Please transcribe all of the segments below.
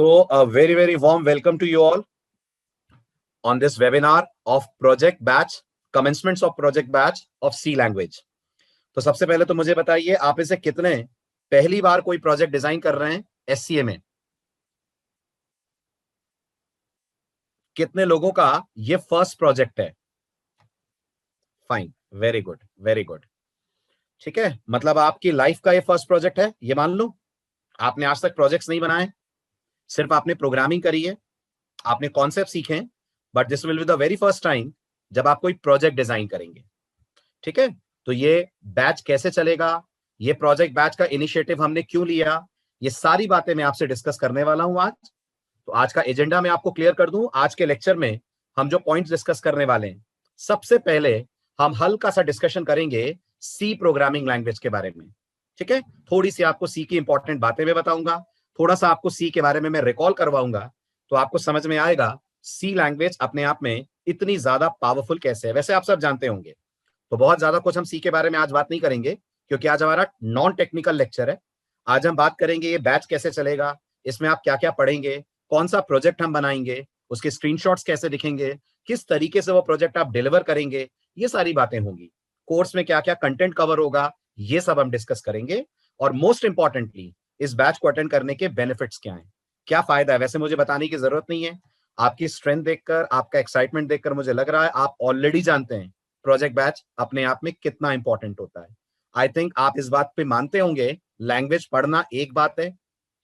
So, a very, very warm welcome to you all on this webinar of project batch, commencements of project batch of C language. तो सबसे पहले तो मुझे बताइए, आप इसे कितने पहली बार कोई प्रोजेक्ट डिजाइन कर रहे हैं SCA में? कितने लोगों का ये फर्स्ट प्रोजेक्ट है? Fine, very good, very good. ठीक है, मतलब आपकी लाइफ का ये फर्स्ट प्रोजेक्ट है, ये मान लो। आपने आज तक प्रोजेक्ट्स नहीं बनाए, सिर्फ आपने प्रोग्रामिंग करी है, आपने कॉन्सेप्ट सीखे हैं, but this will be the very first time जब आप कोई प्रोजेक्ट डिजाइन करेंगे। ठीक है, तो ये बैच कैसे चलेगा, ये प्रोजेक्ट बैच का इनिशिएटिव हमने क्यों लिया, ये सारी बातें मैं आपसे डिस्कस करने वाला हूं आज। तो आज का एजेंडा मैं आपको क्लियर कर दूं। आज के लेक्चर में हम जो पॉइंट्स डिस्कस करने वाले हैं, सबसे पहले हम हल्का सा डिस्कशन करेंगे सी प्रोग्रामिंग लैंग्वेज के बारे में। ठीक है, थोड़ी सी आपको सी की इंपॉर्टेंट बातें मैं बताऊंगा, थोड़ा सा आपको सी के बारे में मैं रिकॉल करवाऊंगा, तो आपको समझ में आएगा सी लैंग्वेज अपने आप में इतनी ज्यादा पावरफुल कैसे है। वैसे आप सब जानते होंगे, तो बहुत ज्यादा कुछ हम सी के बारे में आज बात नहीं करेंगे, क्योंकि आज हमारा नॉन टेक्निकल लेक्चर है। आज हम बात करेंगे ये बैच कैसे चलेगा, इसमें आप क्या क्या पढ़ेंगे, कौन सा प्रोजेक्ट हम बनाएंगे, उसके स्क्रीनशॉट्स कैसे दिखेंगे, किस तरीके से वो प्रोजेक्ट आप डिलीवर करेंगे, ये सारी बातें होंगी। कोर्स में क्या क्या कंटेंट कवर होगा, ये सब हम डिस्कस करेंगे। और मोस्ट इंपॉर्टेंटली, इस बैच को अटेंड करने के बेनिफिट्स क्या हैं, क्या फायदा है। वैसे मुझे बताने की जरूरत नहीं है, आपकी स्ट्रेंथ देखकर, आपका एक्साइटमेंट देखकर मुझे लग रहा है आप ऑलरेडी जानते हैं प्रोजेक्ट बैच अपने आप में कितना इंपॉर्टेंट होता है। आई थिंक आप इस बात पे मानते होंगे, लैंग्वेज पढ़ना एक बात है,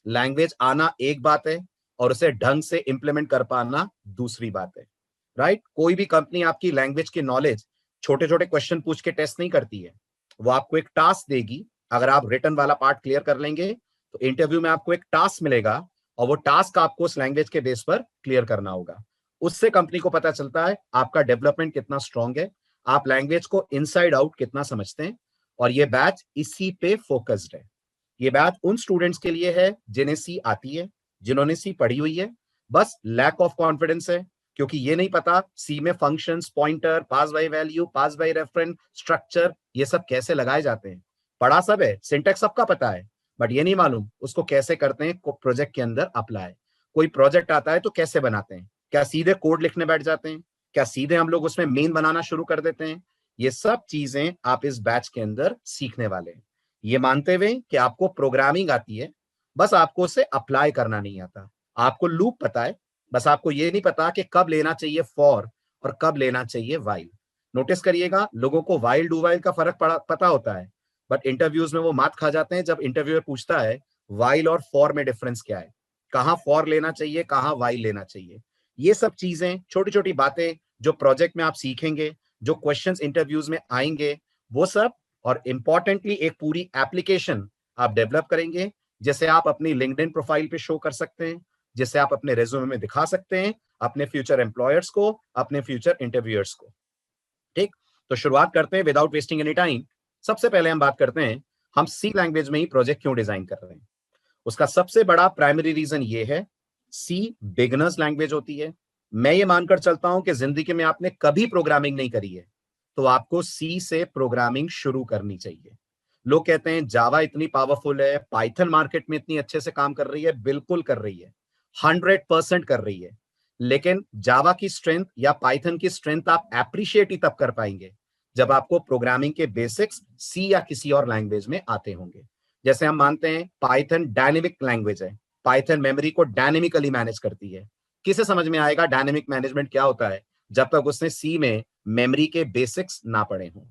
लैंग्वेज आना एक बात है, और उसे ढंग से इंप्लीमेंट कर पाना दूसरी बात है। राइट? कोई भी कंपनी आपकी लैंग्वेज की नॉलेज छोटे छोटे क्वेश्चन पूछ के टेस्ट नहीं करती है, वो आपको एक टास्क देगी। अगर आप रिटर्न वाला पार्ट क्लियर कर लेंगे तो इंटरव्यू में आपको एक टास्क मिलेगा, और वो टास्क आपको उस लैंग्वेज के बेस पर क्लियर करना होगा। उससे कंपनी को पता चलता है आपका डेवलपमेंट कितना स्ट्रांग है, आप लैंग्वेज को इनसाइड आउट कितना समझते हैं। और ये बैच इसी पे फोकस्ड है। ये बैच उन स्टूडेंट्स के लिए है जिन्हें सी आती है, जिन्होंने सी पढ़ी हुई है, बस लैक ऑफ कॉन्फिडेंस है, क्योंकि ये नहीं पता सी में functions, pointer, pass by value, pass by reference, structure, ये सब कैसे लगाए जाते हैं। पढ़ा सब है, सिंटैक्स सबका पता है, बट ये नहीं मालूम उसको कैसे करते हैं प्रोजेक्ट के अंदर अप्लाई। कोई प्रोजेक्ट आता है तो कैसे बनाते हैं, क्या सीधे कोड लिखने बैठ जाते हैं, क्या सीधे हम लोग उसमें मेन बनाना शुरू कर देते हैं। ये सब चीजें आप इस बैच के अंदर सीखने वाले हैं, ये मानते हुए कि आपको प्रोग्रामिंग आती है, बस आपको उसे अप्लाई करना नहीं आता। आपको लूप पता है, बस आपको ये नहीं पता कि कब लेना चाहिए फॉर और कब लेना चाहिए वाइल। नोटिस करिएगा, लोगों को वाइल डू वाइल का फर्क पता होता है, बट इंटरव्यूज में वो मात खा जाते हैं जब इंटरव्यूअर पूछता है वाइल और फॉर में डिफरेंस क्या है, कहां फॉर लेना चाहिए, कहां वाइल लेना चाहिए। ये सब चीजें, छोटी छोटी बातें जो प्रोजेक्ट में आप सीखेंगे, जो क्वेश्चंस इंटरव्यूज में आएंगे, वो सब, और इंपॉर्टेंटली एक पूरी एप्लीकेशन आप डेवलप करेंगे, जिसे आप अपनी लिंक्डइन प्रोफाइल पे शो कर सकते हैं, जिसे आप अपने रेज्यूमे में दिखा सकते हैं अपने फ्यूचर एम्प्लॉयर्स को, अपने फ्यूचर इंटरव्यूअर्स को। ठीक, तो शुरुआत करते हैं विदाउट वेस्टिंग एनी टाइम। सबसे पहले हम बात करते हैं हम सी लैंग्वेज में ही प्रोजेक्ट क्यों डिजाइन कर रहे हैं। उसका सबसे बड़ा प्राइमरी रीजन ये है, सी बिगिनर्स लैंग्वेज होती है। मैं ये मानकर चलता हूं कि जिंदगी में आपने कभी प्रोग्रामिंग नहीं करी है, तो आपको सी से प्रोग्रामिंग शुरू करनी चाहिए। लोग कहते हैं जावा इतनी पावरफुल है, पाइथन मार्केट में इतनी अच्छे से काम कर रही है, बिल्कुल कर रही है, 100% कर रही है। लेकिन जावा की स्ट्रेंथ या पाइथन की स्ट्रेंथ आप एप्रिशिएट ही तब कर पाएंगे जब आपको प्रोग्रामिंग के बेसिक्स सी या किसी और लैंग्वेज में आते होंगे। जैसे हम मानते हैं पाइथन डायनेमिक लैंग्वेज है, पाइथन मेमोरी को डायनेमिकली मैनेज करती है। किसे समझ में आएगा डायनेमिक मैनेजमेंट क्या होता है जब तक उसने सी में मेमोरी के बेसिक्स ना पढ़े हों।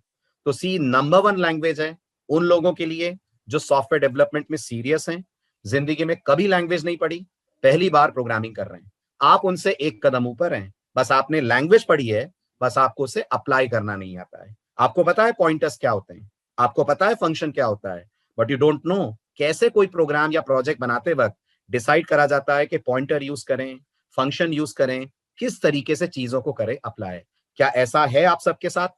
तो सी नंबर 1 लैंग्वेज है उन लोगों के लिए जो सॉफ्टवेयर डेवलपमेंट में सीरियस हैं, जिंदगी में कभी लैंग्वेज नहीं पढ़ी, पहली बार प्रोग्रामिंग कर रहे हैं। आप उनसे एक कदम ऊपर हैं, बस आपने लैंग्वेज पढ़ी है, बस आपको उसे अप्लाई करना नहीं आता है। आपको पता है पॉइंटर्स क्या होते हैं, आपको पता है फंक्शन क्या होता है, बट यू डोंट नो कैसे कोई प्रोग्राम या प्रोजेक्ट बनाते वक्त डिसाइड करा जाता है कि पॉइंटर यूज करें, फंक्शन यूज करें, किस तरीके से चीजों को करें अप्लाई। क्या ऐसा है आप सबके साथ?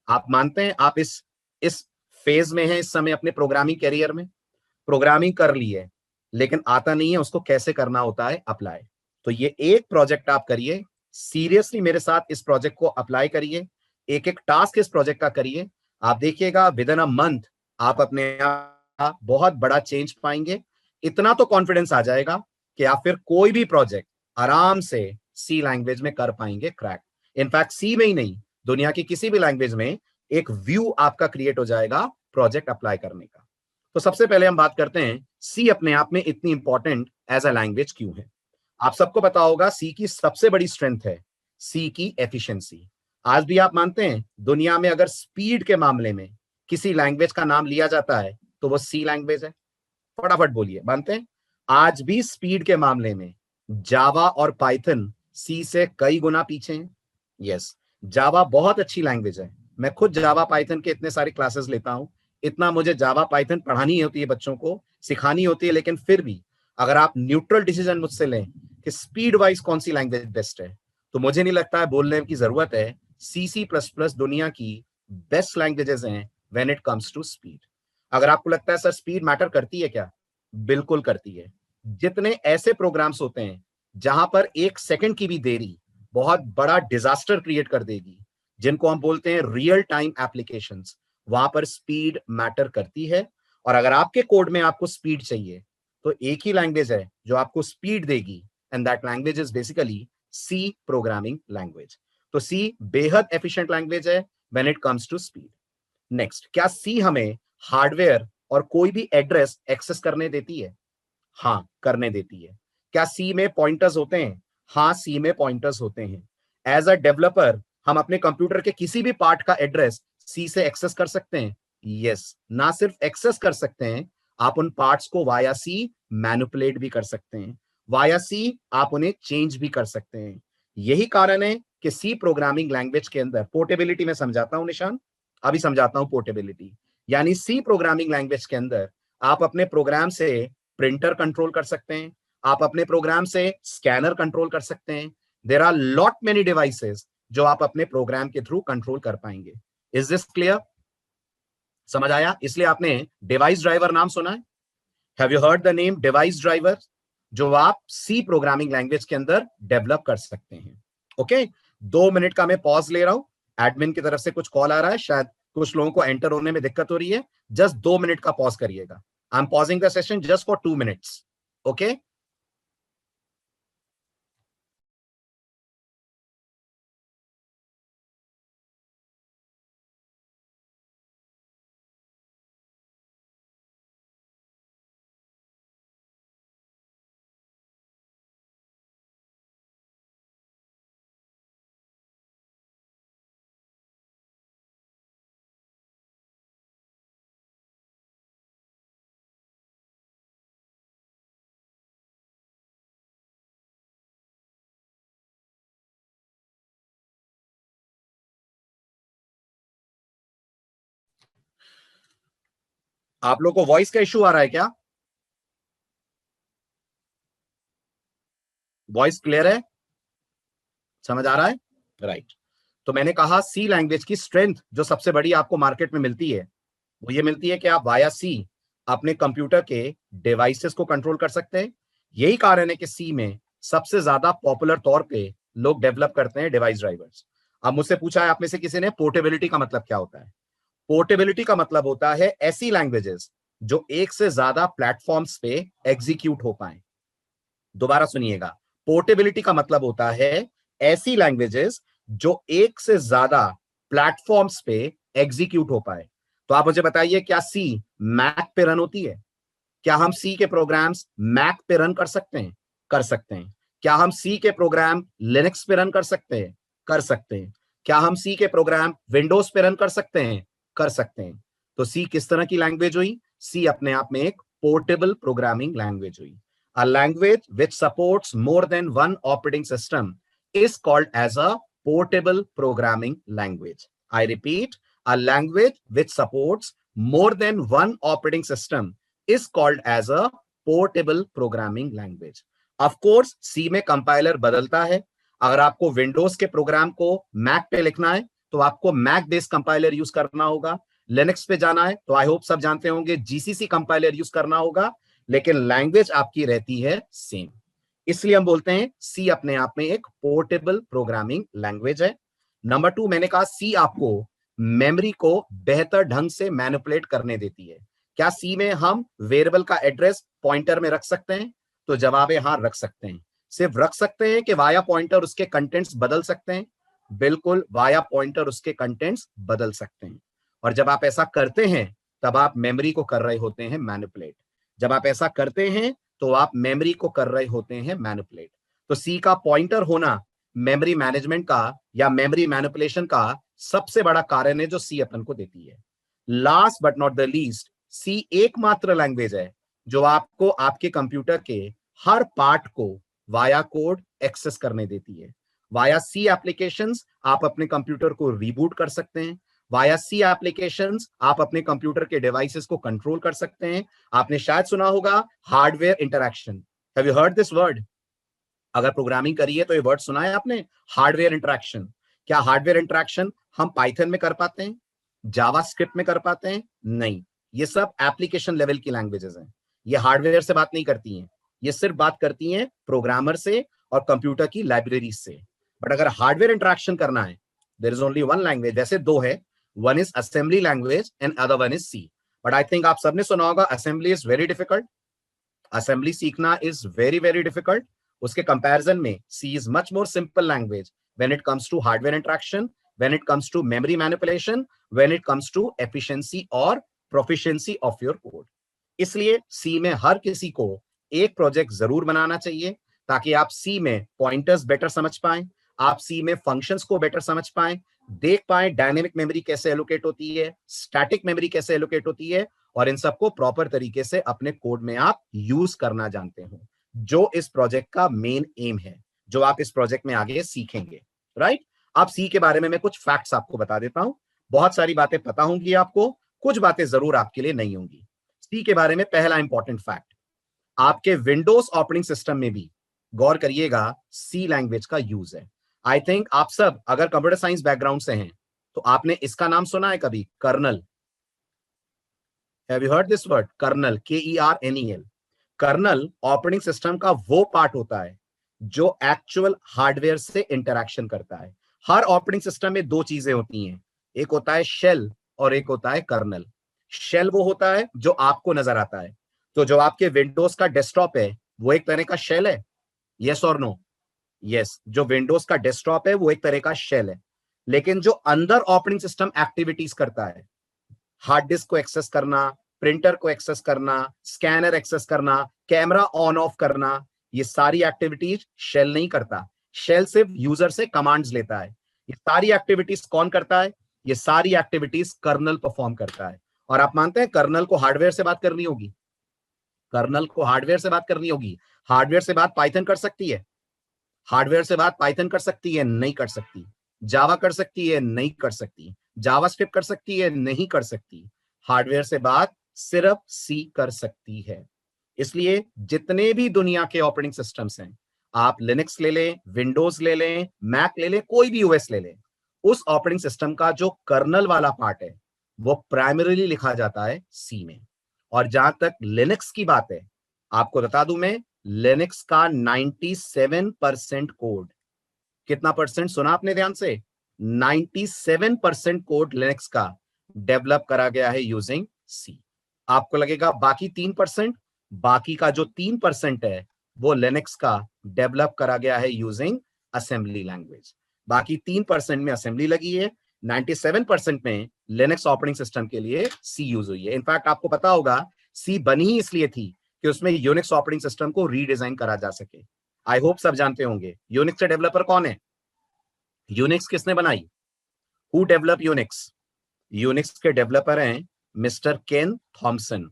आप मानते हैं आप इस फेज में हैं इस समय अपने प्रोग्रामिंग करियर में? प्रोग्रामिंग कर ली है लेकिन आता नहीं है उसको कैसे करना होता है अप्लाई। तो ये एक प्रोजेक्ट आप करिए, सीरियसली मेरे साथ इस प्रोजेक्ट को अप्लाई करिए, एक एक टास्क इस प्रोजेक्ट का करिए। आप देखिएगा विद इन अ मंथ आप अपने आप बहुत बड़ा चेंज पाएंगे। इतना तो कॉन्फिडेंस आ जाएगा कि आप फिर कोई भी प्रोजेक्ट आराम से सी लैंग्वेज में कर पाएंगे क्रैक। इनफैक्ट सी में ही नहीं, दुनिया की किसी भी लैंग्वेज में एक व्यू आपका क्रिएट हो जाएगा प्रोजेक्ट अप्लाई करने का। तो सबसे पहले हम बात करते हैं सी अपने आप में इतनी इंपॉर्टेंट एज अ लैंग्वेज क्यों है। आप सबको पता होगा सी की सबसे बड़ी स्ट्रेंथ है सी की एफिशिएंसी। आज भी आप मानते हैं दुनिया में अगर स्पीड के मामले में किसी लैंग्वेज का नाम लिया जाता है तो वो सी लैंग्वेज है? फटाफट बोलिए, मानते हैं? आज भी स्पीड के मामले में जावा और पाइथन सी से कई गुना पीछे हैं। यस, जावा बहुत अच्छी लैंग्वेज है। मैं खुद जावा पाइथन के इतने सारे क्लासेस लेता हूं, इतना मुझे जावा पाइथन पढ़ानी होती है, बच्चों को सिखानी होती है, लेकिन फिर भी अगर आप न्यूट्रल डिसीजन मुझसे लें कि स्पीड वाइज कौन सी लैंग्वेज बेस्ट है, तो मुझे नहीं लगता है बोलने की जरूरत है C++ दुनिया की बेस्ट लैंग्वेजेस हैं when it comes to speed. अगर आपको लगता है सर स्पीड मैटर करती है क्या, बिल्कुल करती है। जितने ऐसे प्रोग्राम्स होते हैं जहां पर 1 सेकंड की भी देरी बहुत बड़ा डिजास्टर क्रिएट कर देगी, जिनको हम बोलते हैं रियल टाइम एप्लीकेशंस, वहां पर स्पीड मैटर करती है। और अगर आपके कोड में आपको स्पीड चाहिए तो एक ही लैंग्वेज है जो आपको स्पीड देगी, and that language is basically C programming language. तो सी बेहद एफिशिएंट लैंग्वेज है when it comes to speed. Next, क्या सी हमें हार्डवेयर और कोई भी एड्रेस एक्सेस करने देती है? हाँ, करने देती है। क्या सी में पॉइंटर्स होते हैं? हाँ, सी में पॉइंटर्स होते हैं। एज अ डेवलपर हम अपने कंप्यूटर के किसी भी पार्ट का एड्रेस सी से एक्सेस कर सकते हैं। यस, ना सिर्फ एक्सेस कर सकते हैं, आप उन पार्ट्स को वाया सी मैनिपुलेट भी कर सकते हैं। वाया सी आप उन्हें चेंज भी कर सकते हैं। यही कारण है कि सी प्रोग्रामिंग लैंग्वेज के अंदर पोर्टेबिलिटी में समझाता हूं निशान, अभी समझाता हूं पोर्टेबिलिटी। यानी सी प्रोग्रामिंग लैंग्वेज के अंदर आप अपने प्रोग्राम से प्रिंटर कंट्रोल कर सकते हैं, आप अपने प्रोग्राम से स्कैनर कंट्रोल कर सकते हैं। There are lot many devices जो आप अपने प्रोग्राम के थ्रू कंट्रोल कर पाएंगे। Is this clear? समझ आया? इसलिए आपने डिवाइस ड्राइवर नाम सुना है? Have you heard the name device driver, जो आप सी प्रोग्रामिंग लैंग्वेज के अंदर डेवलप कर सकते हैं। ओके, 2 मिनट का मैं पॉज ले रहा हूं। एडमिन की तरफ से कुछ कॉल आ रहा है, शायद कुछ लोगों को एंटर होने में दिक्कत हो रही है। जस्ट 2 मिनट का पॉज करिएगा। I am pausing the session just for 2 minutes. Okay, आप लोग को वॉइस का इशू आ रहा है क्या? वॉइस क्लियर है? समझ आ रहा है? राइट। तो मैंने कहा सी लैंग्वेज की स्ट्रेंथ जो सबसे बड़ी आपको मार्केट में मिलती है, वो ये मिलती है कि आप वाया सी अपने कंप्यूटर के डिवाइसेस को कंट्रोल कर सकते हैं। यही कारण है कि सी में सबसे ज्यादा पॉपुलर तौर पे लोग डेवलप करते हैं डिवाइस ड्राइवर्स। अब मुझसे पूछा है आप में से किसी ने, पोर्टेबिलिटी का मतलब क्या होता है? पोर्टेबिलिटी का मतलब होता है ऐसी लैंग्वेजेस जो एक से ज्यादा प्लेटफॉर्म्स पे एग्जीक्यूट हो पाए। दोबारा सुनिएगा, पोर्टेबिलिटी का मतलब होता है ऐसी लैंग्वेजेस जो एक से ज्यादा प्लेटफॉर्म्स पे एग्जीक्यूट हो पाए। तो आप मुझे बताइए, क्या सी मैक पे रन होती है? क्या हम सी के प्रोग्राम्स मैक पे रन कर सकते हैं? कर सकते हैं। क्या हम सी के प्रोग्राम लिनक्स पे रन कर सकते हैं? कर सकते हैं। क्या हम सी के प्रोग्राम विंडोज पे रन कर सकते हैं? कर सकते हैं। तो सी किस तरह की लैंग्वेज हुई? सी अपने आप में एक पोर्टेबल प्रोग्रामिंग लैंग्वेज हुई। A language which supports more than one operating system is called as a portable programming language. I repeat, a language which supports more than one operating system is called as a portable programming language. Of course, C में compiler बदलता है। अगर आपको Windows के programme को Mac पे लिखना है तो आपको मैक बेस्ड कंपाइलर यूज करना होगा। लिनक्स पे जाना है तो आई होप सब जानते होंगे जीसीसी कंपाइलर यूज करना होगा, लेकिन लैंग्वेज आपकी रहती है सेम। इसलिए हम बोलते हैं सी अपने आप में एक पोर्टेबल प्रोग्रामिंग लैंग्वेज है। नंबर 2, मैंने कहा सी आपको मेमोरी को बेहतर ढंग से मैनिपुलेट करने देती है। क्या सी में हम वेरिएबल का एड्रेस पॉइंटर में रख सकते हैं? तो जवाब है हाँ, रख सकते हैं। सिर्फ रख सकते हैं कि वाया पॉइंटर उसके कंटेंट्स बदल सकते हैं? बिल्कुल, वाया पॉइंटर उसके कंटेंट्स बदल सकते हैं। और जब आप ऐसा करते हैं तब आप मेमोरी को कर रहे होते हैं मैनिपुलेट। जब आप ऐसा करते हैं तो आप मेमोरी को कर रहे होते हैं मैनिपुलेट। तो सी का पॉइंटर होना मेमोरी मैनेजमेंट का या मेमोरी मैनिपुलेशन का सबसे बड़ा कारण है जो सी अपन को देती है। Last but not the least, C एकमात्र लैंग्वेज है जो आपको आपके कंप्यूटर के हर पार्ट को वाया कोड एक्सेस करने देती है। वाया सी एप्लीकेशंस आप अपने कंप्यूटर को रीबूट कर सकते हैं। वाया सी एप्लीकेशंस आप अपने कंप्यूटर के डिवाइसेस को कंट्रोल कर सकते हैं। आपने शायद सुना होगा hardware interaction. Have you heard this word? अगर प्रोग्रामिंग करी है तो ये वर्ड सुना है आपने, हार्डवेयर इंटरैक्शन। क्या हार्डवेयर इंटरैक्शन हम पाइथन में कर पाते हैं, जावास्क्रिप्ट में कर पाते हैं? नहीं, ये सब एप्लीकेशन लेवल की लैंग्वेजेस हैं। ये हार्डवेयर से बात नहीं करती हैं, ये सिर्फ बात करती हैं प्रोग्रामर से और कंप्यूटर की लाइब्रेरी से। बट अगर हार्डवेयर इंटरैक्शन करना है, there is only one language. वैसे दो है, one is assembly language and other one is C. But I think आप सबने सुना होगा assembly is very difficult. Assembly सीखना इज वेरी वेरी डिफिकल्ट। उसके कंपैरिजन में C is much more simple language when it comes to hardware interaction, when it comes to memory manipulation, when it comes to efficiency और proficiency of your code. इसलिए सी में हर किसी को एक project जरूर बनाना चाहिए ताकि आप सी में पॉइंटर्स बेटर समझ पाएं, आप सी में फंक्शंस को बेटर समझ पाएं, देख पाएं डायनेमिक मेमोरी कैसे एलोकेट होती है, स्टैटिक मेमोरी कैसे एलोकेट होती है, और इन सबको प्रॉपर तरीके से अपने कोड में आप यूज करना जानते हो, जो इस प्रोजेक्ट का मेन एम है, जो आप इस प्रोजेक्ट में आगे सीखेंगे। राइट? अब सी के बारे में मैं कुछ फैक्ट्स आपको बता देता हूं। बहुत सारी बातें पता होंगी आपको, कुछ बातें जरूर आपके लिए नहीं होंगी। सी के बारे में पहला इंपॉर्टेंट फैक्ट, आपके विंडोज ऑपरेटिंग सिस्टम में भी गौर करिएगा सी लैंग्वेज का यूज है। आई थिंक आप सब अगर कंप्यूटर साइंस बैकग्राउंड से हैं तो आपने इसका नाम सुना है कभी, kernel. Have you heard this word, kernel? KERNEL। Kernel operating system का वो पार्ट होता है जो एक्चुअल हार्डवेयर से इंटरैक्शन करता है। हर ऑपरेटिंग सिस्टम में दो चीजें होती हैं, एक होता है शेल और एक होता है कर्नल। शेल वो होता है जो आपको नजर आता है। तो जो आपके विंडोज का डेस्कटॉप है वो एक तरह का शेल है, यस और नो? यस, जो विंडोज का डेस्कटॉप है वो एक तरह का शेल है। लेकिन जो अंदर ऑपरेटिंग सिस्टम एक्टिविटीज करता है, हार्ड डिस्क को एक्सेस करना, प्रिंटर को एक्सेस करना, स्कैनर एक्सेस करना, कैमरा ऑन ऑफ करना, ये सारी एक्टिविटीज शेल नहीं करता। शेल सिर्फ यूजर से कमांड्स लेता है। ये सारी एक्टिविटीज कौन करता है? ये सारी एक्टिविटीज कर्नल परफॉर्म करता है। और आप मानते हैं कर्नल को हार्डवेयर से बात करनी होगी? कर्नल को हार्डवेयर से बात करनी होगी। हार्डवेयर से बात पाइथन कर सकती है? हार्डवेयर से बात पाइथन कर सकती है? नहीं कर सकती। जावा कर सकती है? नहीं कर सकती। जावास्क्रिप्ट कर सकती है? नहीं कर सकती। हार्डवेयर से बात सिर्फ सी कर सकती है। इसलिए जितने भी दुनिया के ऑपरेटिंग सिस्टम्स हैं, आप लिनक्स ले लें, विंडोज ले लें, मैक ले लें, कोई भी ओएस ले लें, उस ऑपरेटिंग सिस्टम का जो कर्नल वाला पार्ट है वो प्राइमरीली लिखा जाता है सी में। और जहां तक लिनक्स की बात है, आपको बता दूं मैं, लिनक्स का 97% कोड, कितना परसेंट सुना आपने ध्यान से? 97% कोड लिनक्स का डेवलप करा गया है यूजिंग सी। आपको लगेगा बाकी 3%, बाकी का जो 3% है वो लिनक्स का डेवलप करा गया है यूजिंग असेंबली लैंग्वेज। बाकी 3% में असेंबली लगी है, 97% में लिनक्स ऑपरेटिंग सिस्टम के लिए सी यूज हुई है। इनफैक्ट आपको पता होगा सी बनी ही इसलिए थी कि उसमें यूनिक्स ऑपरेटिंग सिस्टम को रीडिजाइन करा जा सके। आई होप सब जानते होंगे यूनिक्स के डेवलपर कौन है, यूनिक्स किसने बनाई, हु डेवलप यूनिक्स? यूनिक्स के डेवलपर हैं mister Ken Thompson.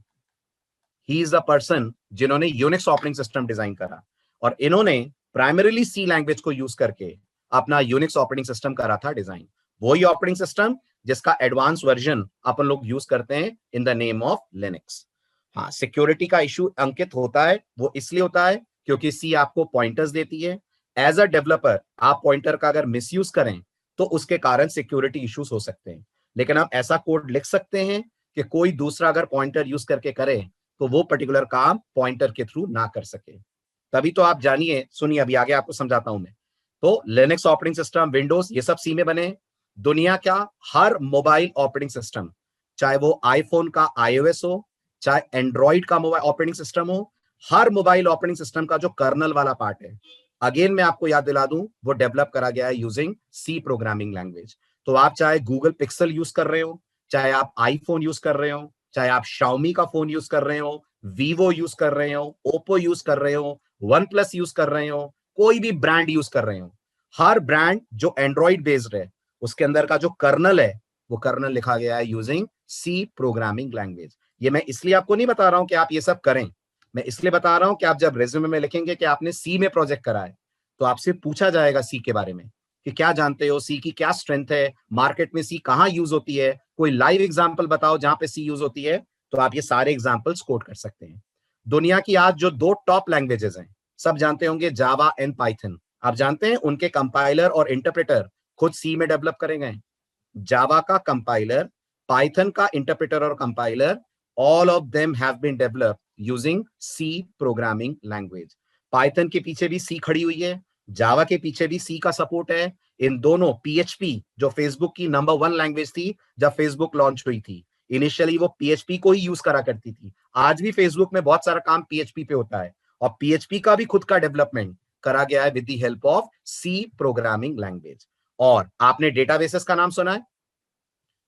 He is the person जिन्होंने यूनिक्स ऑपरेटिंग सिस्टम डिजाइन करा, और इन्होंने प्राइमरीली सी लैंग्वेज को यूज करके अपना यूनिक्स ऑपरेटिंग सिस्टम करा था डिजाइन। वही ऑपरेटिंग सिस्टम जिसका एडवांस वर्जन अपन लोग यूज करते हैं in the name of Linux. हाँ, सिक्योरिटी का इशू अंकित होता है, वो इसलिए होता है क्योंकि सी आपको पॉइंटर्स देती है। एज अ डेवलपर आप पॉइंटर का अगर मिसयूज करें तो उसके कारण सिक्योरिटी इश्यूज हो सकते हैं। लेकिन आप ऐसा कोड लिख सकते हैं कि कोई दूसरा अगर पॉइंटर यूज करके करे तो वो पर्टिकुलर काम पॉइंटर के थ्रू ना कर सके। तभी तो आप जानिए, सुनिए, अभी आगे आपको समझाता हूं मैं। तो लिनक्स ऑपरेटिंग सिस्टम, विंडोज, ये सब सी में बने। दुनिया का हर मोबाइल ऑपरेटिंग सिस्टम, चाहे वो आईफोन का iOS हो, चाहे एंड्रॉइड का मोबाइल ऑपरेटिंग सिस्टम हो, हर मोबाइल ऑपरेटिंग सिस्टम का जो कर्नल वाला पार्ट है, अगेन मैं आपको याद दिला दूं, वो डेवलप करा गया है यूजिंग सी प्रोग्रामिंग लैंग्वेज। तो आप चाहे गूगल पिक्सल यूज कर रहे हो, चाहे आप आईफोन यूज कर रहे हो, चाहे आप शाओमी का फोन यूज कर रहे हो, वीवो यूज कर रहे हो, ओप्पो यूज कर रहे हो, वन प्लस यूज कर रहे हो, कोई भी ब्रांड यूज कर रहे हो, हर ब्रांड जो एंड्रॉइड बेस्ड है उसके अंदर का जो कर्नल है वो कर्नल लिखा गया है यूजिंग सी प्रोग्रामिंग लैंग्वेज। ये मैं इसलिए आपको नहीं बता रहा हूं कि आप ये सब करें, मैं इसलिए बता रहा हूं कि आप जब रेज्यूमे में लिखेंगे कि आपने सी में प्रोजेक्ट करा है, तो आपसे पूछा जाएगा सी के बारे में कि क्या जानते हो, सी की क्या स्ट्रेंथ है, मार्केट में सी कहां यूज होती है, कोई लाइव एग्जांपल बताओ जहां पे सी यूज होती है। तो आप ये सारे एग्जांपल्स कोट कर सकते हैं। दुनिया की आज जो दो टॉप लैंग्वेजेस हैं, सब जानते होंगे, जावा एंड पाइथन। आप जानते हैं उनके कंपाइलर और इंटरप्रेटर खुद सी में डेवलप करे गए। जावा का कंपाइलर, पाइथन का इंटरप्रेटर और compiler, all of them have been developed using C programming language। Python के पीछे भी सी खड़ी हुई है, जावा के पीछे भी सी का सपोर्ट है। इन दोनों, पीएचपी जो फेसबुक की नंबर 1 लैंग्वेज थी जब फेसबुक लॉन्च हुई थी, इनिशियली वो पीएचपी को ही यूज करा करती थी। आज भी फेसबुक में बहुत सारा काम पीएचपी पे होता है, और पीएचपी का भी खुद का डेवलपमेंट करा गया है with the help of C programming language. और आपने डेटाबेसेस का नाम सुना है?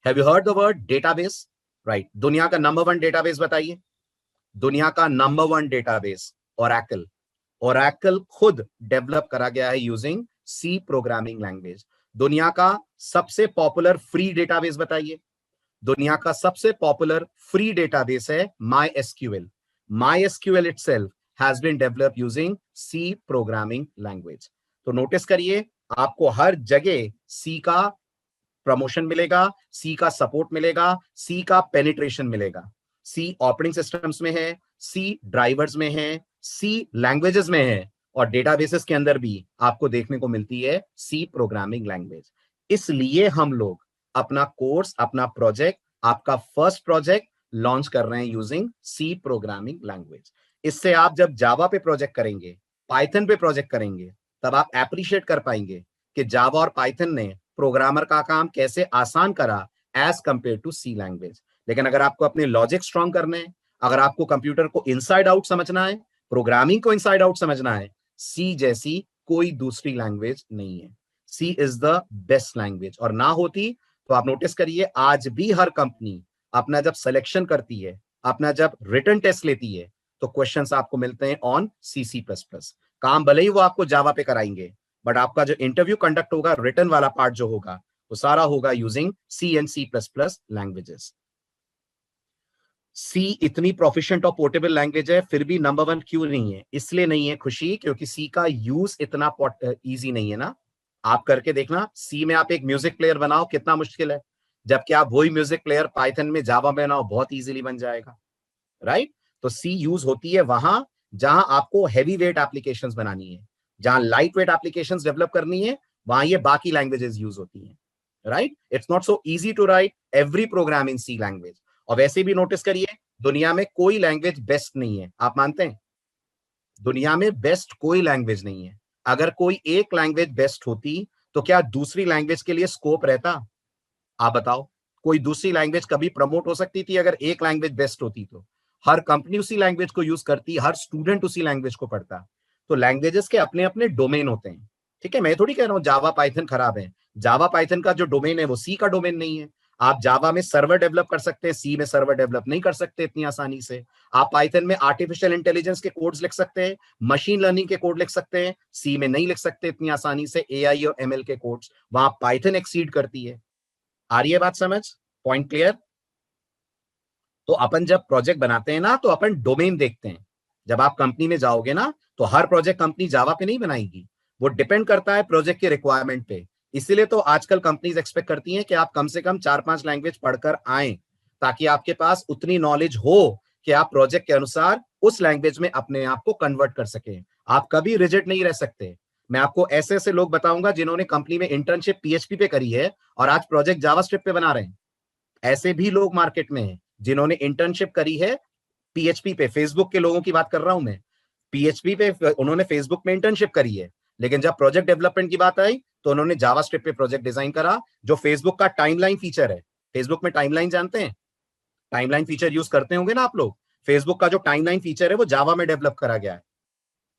Have you heard the word database? Right. दुनिया का नंबर 1 डेटाबेस बताइए। दुनिया का नंबर 1 डेटाबेस ओरेकल। ओरेकल खुद डेवलप करा गया है यूजिंग सी प्रोग्रामिंग लैंग्वेज। दुनिया का सबसे पॉपुलर फ्री डेटाबेस बताइए। दुनिया का सबसे पॉपुलर फ्री डेटाबेस है MySQL। MySQL itself has been developed using C programming language। तो नोटिस करिए, आपको हर जगह सी का प्रमोशन मिलेगा, सी का सपोर्ट मिलेगा, सी का पेनिट्रेशन मिलेगा। सी ऑपरेटिंग सिस्टम्स में है, सी ड्राइवर्स में है, सी लैंग्वेजेस में है, और डेटाबेसेस के अंदर भी आपको देखने को मिलती है सी प्रोग्रामिंग लैंग्वेज। इसलिए हम लोग अपना कोर्स, अपना प्रोजेक्ट, आपका फर्स्ट प्रोजेक्ट लॉन्च कर रहे हैं यूजिंग सी प्रोग्रामिंग लैंग्वेज। इससे आप जब जावा पे प्रोजेक्ट करेंगे, पाइथन पे प्रोजेक्ट करेंगे, तब आप एप्रिशिएट कर पाएंगे कि जावा और पाइथन ने प्रोग्रामर का काम कैसे आसान करा as compare to C language. लेकिन अगर आपको अपने लॉजिक स्ट्रॉन्ग करने हैं, अगर आपको कंप्यूटर को इनसाइड आउट समझना है, प्रोग्रामिंग को इनसाइड आउट समझना है, सी जैसी कोई दूसरी लैंग्वेज नहीं है। सी इज द बेस्ट लैंग्वेज, और ना होती तो आप नोटिस करिए, आज भी हर कंपनी अपना जब सिलेक्शन करती है, अपना जब रिटन टेस्ट लेती है, तो क्वेश्चंस आपको मिलते हैं ऑन C++। काम भले ही वो आपको जावा पे कराएंगे, बट आपका जो इंटरव्यू कंडक्ट होगा, रिटन वाला पार्ट जो होगा, वो सारा होगा using C and C++ languages. C इतनी प्रोफिशिएंट और पोर्टेबल लैंग्वेज है, फिर भी नंबर 1 क्यों नहीं है? इसलिए नहीं है खुशी, क्योंकि सी का यूज इतना इजी नहीं है ना। आप करके देखना, सी में आप एक म्यूजिक प्लेयर बनाओ, कितना मुश्किल है, जबकि आप वही म्यूजिक प्लेयर पाइथन में, जावा में बनाओ, बहुत इजीली बन जाएगा। राइट? तो सी यूज होती है वहां जहां आपको हैवी वेट एप्लीकेशंस बनानी है, जहां लाइट वेट एप्लीकेशंस डेवलप करनी है, वहां ये बाकी लैंग्वेजेस यूज होती हैं। Right? It's not so easy to write every program in C language. और वैसे भी नोटिस करिए, दुनिया में कोई लैंग्वेज बेस्ट नहीं है। आप मानते हैं? दुनिया में बेस्ट कोई लैंग्वेज नहीं है। अगर कोई एक लैंग्वेज बेस्ट होती, तो क्या दूसरी लैंग्वेज के लिए स्कोप रहता? आप बताओ, कोई दूसरी लैंग्वेज कभी प्रमोट हो सकती थी अगर एक लैंग्वेज बेस्ट होती? तो हर कंपनी उसी लैंग्वेज को यूज करती, हर स्टूडेंट उसी लैंग्वेज को पढ़ता। तो लैंग्वेजेस के अपने अपने डोमेन होते हैं। ठीक है, मैं थोड़ी कह रहा हूं जावा पाइथन खराब है। जावा पाइथन का जो डोमेन है वो सी का डोमेन नहीं है। आप जावा में सर्वर डेवलप कर सकते हैं, सी में सर्वर डेवलप नहीं कर सकते इतनी आसानी से। आप पाइथन में आर्टिफिशियल इंटेलिजेंस के कोड्स लिख सकते हैं, मशीन लर्निंग के कोड लिख सकते हैं, सी में नहीं लिख सकते इतनी आसानी से एआई और एमएल के कोड्स, वहां पाइथन एक्सीड करती है। आ रही है बात समझ? Point clear? तो अपन जब प्रोजेक्ट बनाते हैं ना, तो अपन डोमेन देखते हैं। जब आप कंपनी में जाओगे ना, तो हर प्रोजेक्ट कंपनी जावा पे नहीं बनाएगी, वो डिपेंड करता है प्रोजेक्ट के रिक्वायरमेंट पे। इसीलिए तो आजकल कंपनीज एक्सपेक्ट करती हैं कि आप कम से कम 4-5 लैंग्वेज पढ़कर आए, ताकि आपके पास उतनी नॉलेज हो कि आप प्रोजेक्ट के अनुसार उस लैंग्वेज में अपने आप को कन्वर्ट कर सकें। आप कभी रिजिड नहीं रह सकते। मैं आपको ऐसे ऐसे लोग बताऊंगा जिन्होंने कंपनी में इंटर्नशिप पीएचपी पे करी है और आज प्रोजेक्ट जावास्क्रिप्ट पे बना रहे हैं। ऐसे भी लोग मार्केट में हैं जिन्होंने इंटर्नशिप करी है पीएचपी पे। फेसबुक के लोगों की बात कर रहा हूं मैं, पीएचपी पे उन्होंने फेसबुक में इंटर्नशिप करी है, लेकिन जब प्रोजेक्ट डेवलपमेंट की बात आई तो उन्होंने जावास्क्रिप्ट पे प्रोजेक्ट डिजाइन करा, जो फेसबुक का टाइमलाइन फीचर है। फेसबुक में टाइमलाइन जानते हैं? टाइमलाइन फीचर यूज करते होंगे ना आप लोग। फेसबुक का जो टाइमलाइन फीचर है वो जावा में डेवलप करा गया है,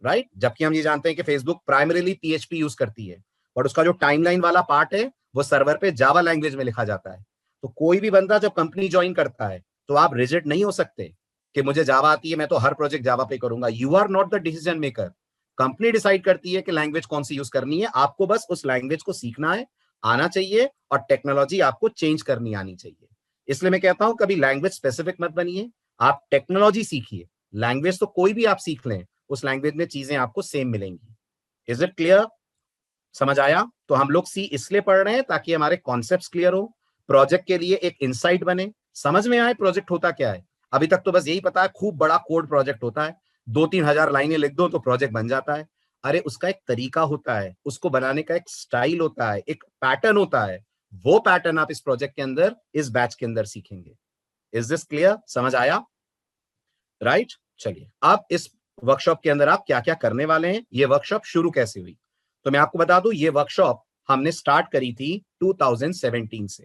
राइट? जबकि हम ये जानते हैं कि फेसबुक प्राइमरीली पीएचपी यूज करती है, और उसका जो टाइमलाइन वाला पार्ट है वो सर्वर पे जावा लैंग्वेज में लिखा जाता है। तो कोई भी बंदा जब कंपनी ज्वाइन करता है तो आप रिजिड नहीं हो सकते कि मुझे जावा आती है, मैं तो हर प्रोजेक्ट जावा पे करूंगा। You are not the decision maker. Company decide करती है कि लैंग्वेज कौन सी यूज करनी है, आपको बस उस लैंग्वेज को सीखना है, आना चाहिए, और टेक्नोलॉजी आपको चेंज करनी आनी चाहिए। इसलिए मैं कहता हूं कभी लैंग्वेज स्पेसिफिक मत बनिए, आप टेक्नोलॉजी सीखिए। लैंग्वेज तो कोई भी आप सीख लें, उस लैंग्वेज में चीजें आपको सेम मिलेंगी। Is it clear? समझ आया? तो हम लोग सी इसलिए पढ़ रहे हैं ताकि हमारे कॉन्सेप्ट्स क्लियर हो, प्रोजेक्ट के लिए एक इंसाइट बने, समझ में आए प्रोजेक्ट होता क्या है। अभी तक तो बस यही पता है खूब बड़ा कोड प्रोजेक्ट होता है, 2-3 हजार लाइनें लिख दो तो प्रोजेक्ट बन जाता है। अरे उसका एक तरीका होता है, उसको बनाने का एक स्टाइल होता है, एक पैटर्न होता है। वो पैटर्न आप इस प्रोजेक्ट के अंदर, इस बैच के अंदर सीखेंगे। Is this clear? समझ आया? राइट? चलिए, अब इस वर्कशॉप के अंदर आप क्या क्या करने वाले हैं, ये वर्कशॉप शुरू कैसे हुई, तो मैं आपको बता दूं, ये वर्कशॉप हमने स्टार्ट करी थी 2017 से।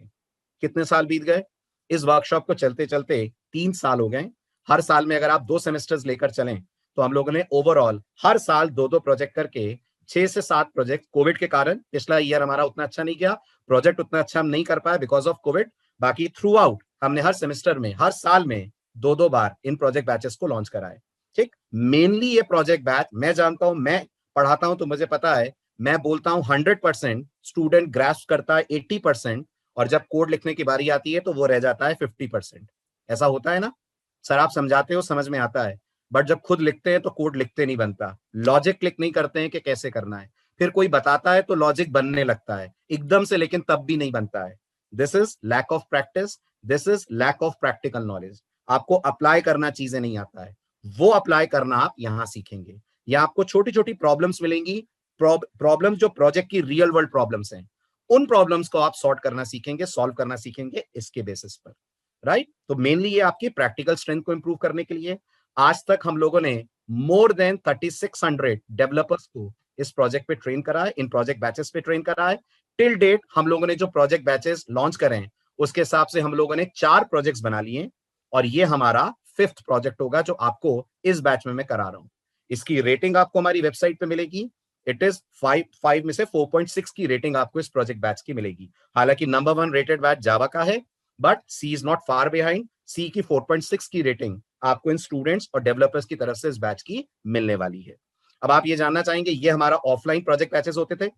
कितने साल बीत गए इस वर्कशॉप को चलते चलते? 3 साल हो गए। हर साल में अगर आप 2 सेमेस्टर्स लेकर चलें तो हम लोगों ने ओवरऑल हर साल 2-2 प्रोजेक्ट करके 6 से 7 प्रोजेक्ट, कोविड के कारण पिछला ईयर हमारा उतना अच्छा नहीं गया, प्रोजेक्ट उतना अच्छा हम नहीं कर पाए बिकॉज ऑफ कोविड। बाकी थ्रू आउट हमने हर सेमेस्टर में, हर साल में 2-2 बार इन प्रोजेक्ट बैचेस को लॉन्च कराए। ठीक, मेनली ये प्रोजेक्ट बैच मैं जानता हूं, मैं पढ़ाता हूं तो मुझे पता है, मैं बोलता हूं 100% स्टूडेंट ग्रास्प करता है 80%, और जब कोड लिखने की बारी आती है तो वो रह जाता है 50%। ऐसा होता है ना सर? आप समझाते हो, समझ में आता है, बट जब खुद लिखते हैं तो कोड लिखते नहीं बनता, लॉजिक क्लिक नहीं करते हैं कि कैसे करना है। फिर कोई बताता है तो लॉजिक बनने लगता है एकदम से, लेकिन तब भी नहीं बनता है। This is lack of practice, this is lack of practical knowledge. आपको अप्लाई करना चीजें नहीं आता है, वो अप्लाई करना आप यहां सीखेंगे। या आपको छोटी छोटी प्रॉब्लम्स मिलेंगी, प्रॉब्लम्स जो प्रोजेक्ट की रियल वर्ल्ड प्रॉब्लम्स हैं, उन प्रॉब्लम्स को आप सॉर्ट करना सीखेंगे, सॉल्व करना सीखेंगे इसके बेसिस पर, राइट? तो मेनली ये आपकी प्रैक्टिकल स्ट्रेंथ को इंप्रूव करने के लिए। आज तक हम लोगों ने मोर देन 3600 डेवलपर्स को इस प्रोजेक्ट पे ट्रेन करा है, इन प्रोजेक्ट बैचेस पे ट्रेन करा है। टिल डेट हम लोगों ने जो प्रोजेक्ट बैचेस लॉन्च करें उसके हिसाब से हम लोगों ने 4 प्रोजेक्ट्स बना लिए, और ये हमारा 5th प्रोजेक्ट होगा जो आपको इस बैच में मैं करा रहा हूं। इसकी रेटिंग आपको हमारी वेबसाइट पे मिलेगी। इट इज 5 में से 4.6 की रेटिंग आपको इस प्रोजेक्ट बैच की मिलेगी। हालांकि नंबर 1 रेटेड बैच जावा का है, but C is not far behind. C की 4.6 की रेटिंग आपको इन स्टूडेंट्स और डेवलपर्स की तरफ से इस बैच की मिलने वाली है। अब आप ये जानना चाहेंगे, ये हमारा ऑफलाइन प्रोजेक्ट बैचेस होते थे,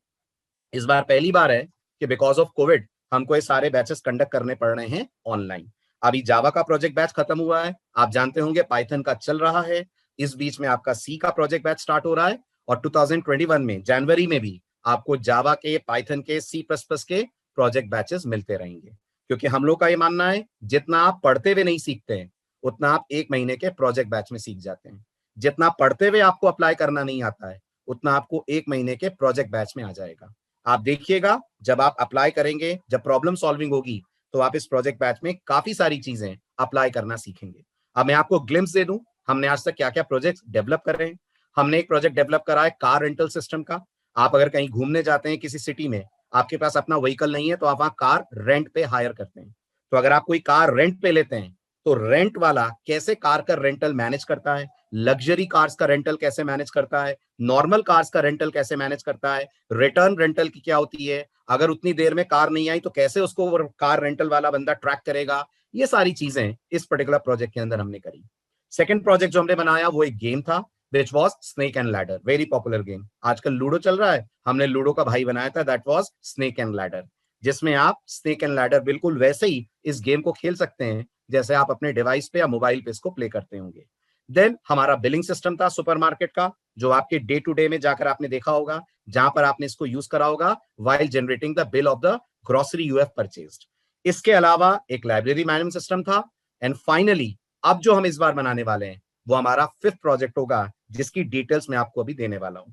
इस बार पहली बार है कि बिकॉज ऑफ कोविड हमको ये सारे बैचेस कंडक्ट करने पड़ रहे हैं ऑनलाइन। अभी जावा का प्रोजेक्ट बैच खत्म हुआ है, आप जानते होंगे पाइथन का चल रहा है, इस बीच में आपका सी का प्रोजेक्ट बैच स्टार्ट हो रहा है, और 2021 में जनवरी में भी आपको जावा के, पाइथन के, सी प्लस प्लस के प्रोजेक्ट बैचेस मिलते रहेंगे। क्योंकि हम लोग का ये मानना है, जितना आप पढ़ते हुए नहीं सीखते हैं उतना आप 1 महीने के प्रोजेक्ट बैच में सीख जाते हैं। जितना पढ़ते हुए आपको अप्लाई करना नहीं आता है उतना आपको 1 महीने के प्रोजेक्ट बैच में आ जाएगा। आप देखिएगा, जब आप अप्लाई करेंगे, जब प्रॉब्लम सॉल्विंग होगी, तो आप इस प्रोजेक्ट बैच में काफी सारी चीजें अप्लाई करना सीखेंगे। अब मैं आपको ग्लिम्स दे दूं, हमने आज तक क्या क्या प्रोजेक्ट डेवलप कर रहे हैं। हमने एक प्रोजेक्ट डेवलप करा है कार रेंटल सिस्टम का। आप अगर कहीं घूमने जाते हैं किसी सिटी में, आपके पास अपना व्हीकल नहीं है, तो आप वहां कार रेंट पे हायर करते हैं। तो अगर आप कोई कार रेंट पे लेते हैं तो रेंट वाला कैसे कार का रेंटल मैनेज करता है, लग्जरी कार्स का रेंटल कैसे मैनेज करता है, नॉर्मल कार्स का रेंटल कैसे मैनेज करता है, रिटर्न रेंटल की क्या होती है, अगर उतनी देर में कार नहीं आई तो कैसे उसको कार रेंटल वाला बंदा ट्रैक करेगा, ये सारी चीजें इस पर्टिकुलर प्रोजेक्ट के अंदर हमने करी। सेकंड प्रोजेक्ट जो हमने बनाया वो एक गेम था, which was snake and ladder. Very popular game, आजकल लूडो चल रहा है, हमने लूडो का भाई बनाया था, that was snake and ladder, जिसमें आप स्नेक एंड लैडर बिल्कुल वैसे ही इस गेम को खेल सकते हैं जैसे आप अपने डिवाइस पे या मोबाइल पे इसको प्ले करते होंगे। देन हमारा बिलिंग सिस्टम था सुपरमार्केट का, जो आपके डे टू डे में जाकर आपने देखा होगा, जहां पर आपने इसको यूज करा होगा while generating the bill of the grocery you have purchased. इसके अलावा एक लाइब्रेरी मैनेजमेंट सिस्टम था। एंड फाइनली अब जो हम इस बार बनाने वाले हैं वो हमारा 5th प्रोजेक्ट होगा, जिसकी डिटेल्स मैं आपको अभी देने वाला हूं।